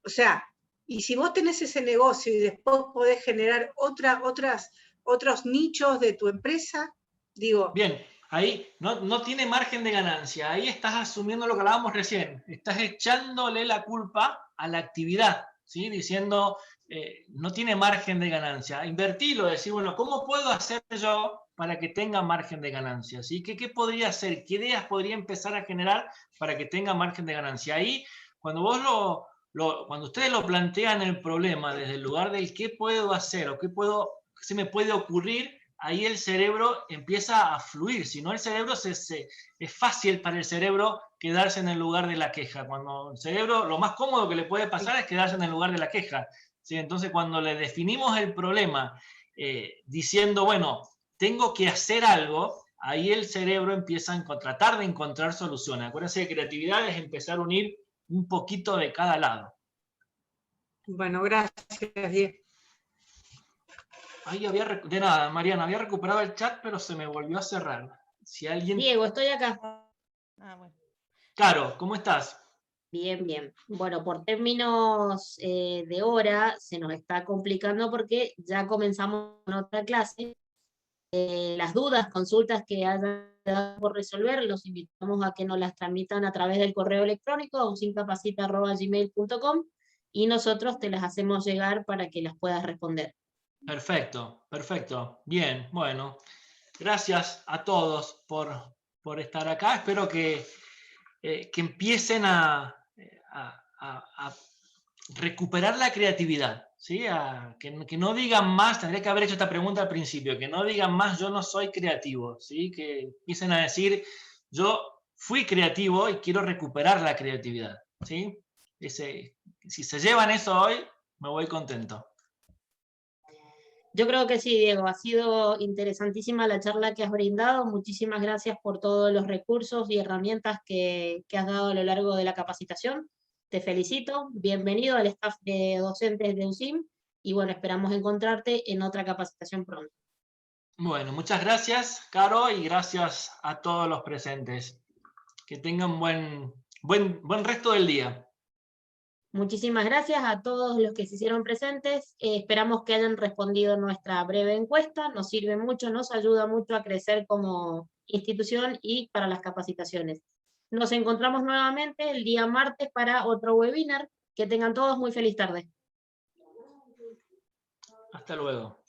O sea, y si vos tenés ese negocio y después podés generar otros nichos de tu empresa, digo... Bien, ahí no tiene margen de ganancia. Ahí estás asumiendo lo que hablábamos recién. Estás echándole la culpa a la actividad, ¿sí? Diciendo, no tiene margen de ganancia. Invertirlo, decir, bueno, ¿cómo puedo hacer yo para que tenga margen de ganancia? ¿Sí? ¿Qué podría hacer? ¿Qué ideas podría empezar a generar para que tenga margen de ganancia? Ahí, cuando vos cuando ustedes lo plantean el problema desde el lugar del qué puedo hacer o qué se me puede ocurrir, ahí el cerebro empieza a fluir. Si no, el cerebro es fácil para el cerebro quedarse en el lugar de la queja. Cuando el cerebro, lo más cómodo que le puede pasar es quedarse en el lugar de la queja, ¿sí? Entonces, cuando le definimos el problema diciendo, bueno, tengo que hacer algo, ahí el cerebro empieza a tratar de encontrar soluciones. Acuérdense que creatividad es empezar a unir un poquito de cada lado. Bueno, gracias, Diego. Ahí de nada, Mariana, había recuperado el chat, pero se me volvió a cerrar. Si alguien... Diego, estoy acá. Bueno. Caro, ¿cómo estás? Bien, bien. Bueno, por términos de hora se nos está complicando porque ya comenzamos con otra clase. Las dudas, consultas que hayan por resolver, los invitamos a que nos las tramitan a través del correo electrónico a usincapacita@gmail.com y nosotros te las hacemos llegar para que las puedas responder. Perfecto, perfecto. Bien, bueno. Gracias a todos por estar acá. Espero que empiecen a recuperar la creatividad, ¿sí? Que no digan más, tendría que haber hecho esta pregunta al principio, que no digan más yo no soy creativo, ¿sí? Que empiecen a decir yo fui creativo y quiero recuperar la creatividad, ¿sí? Si se llevan eso hoy, me voy contento. Yo creo que sí, Diego, ha sido interesantísima la charla que has brindado. Muchísimas gracias por todos los recursos y herramientas que has dado a lo largo de la capacitación. Te felicito, bienvenido al staff de docentes de USIM y bueno, esperamos encontrarte en otra capacitación pronto. Bueno, muchas gracias, Caro, y gracias a todos los presentes. Que tengan buen resto del día. Muchísimas gracias a todos los que se hicieron presentes. Esperamos que hayan respondido nuestra breve encuesta. Nos sirve mucho, nos ayuda mucho a crecer como institución y para las capacitaciones. Nos encontramos nuevamente el día martes para otro webinar. Que tengan todos muy feliz tarde. Hasta luego.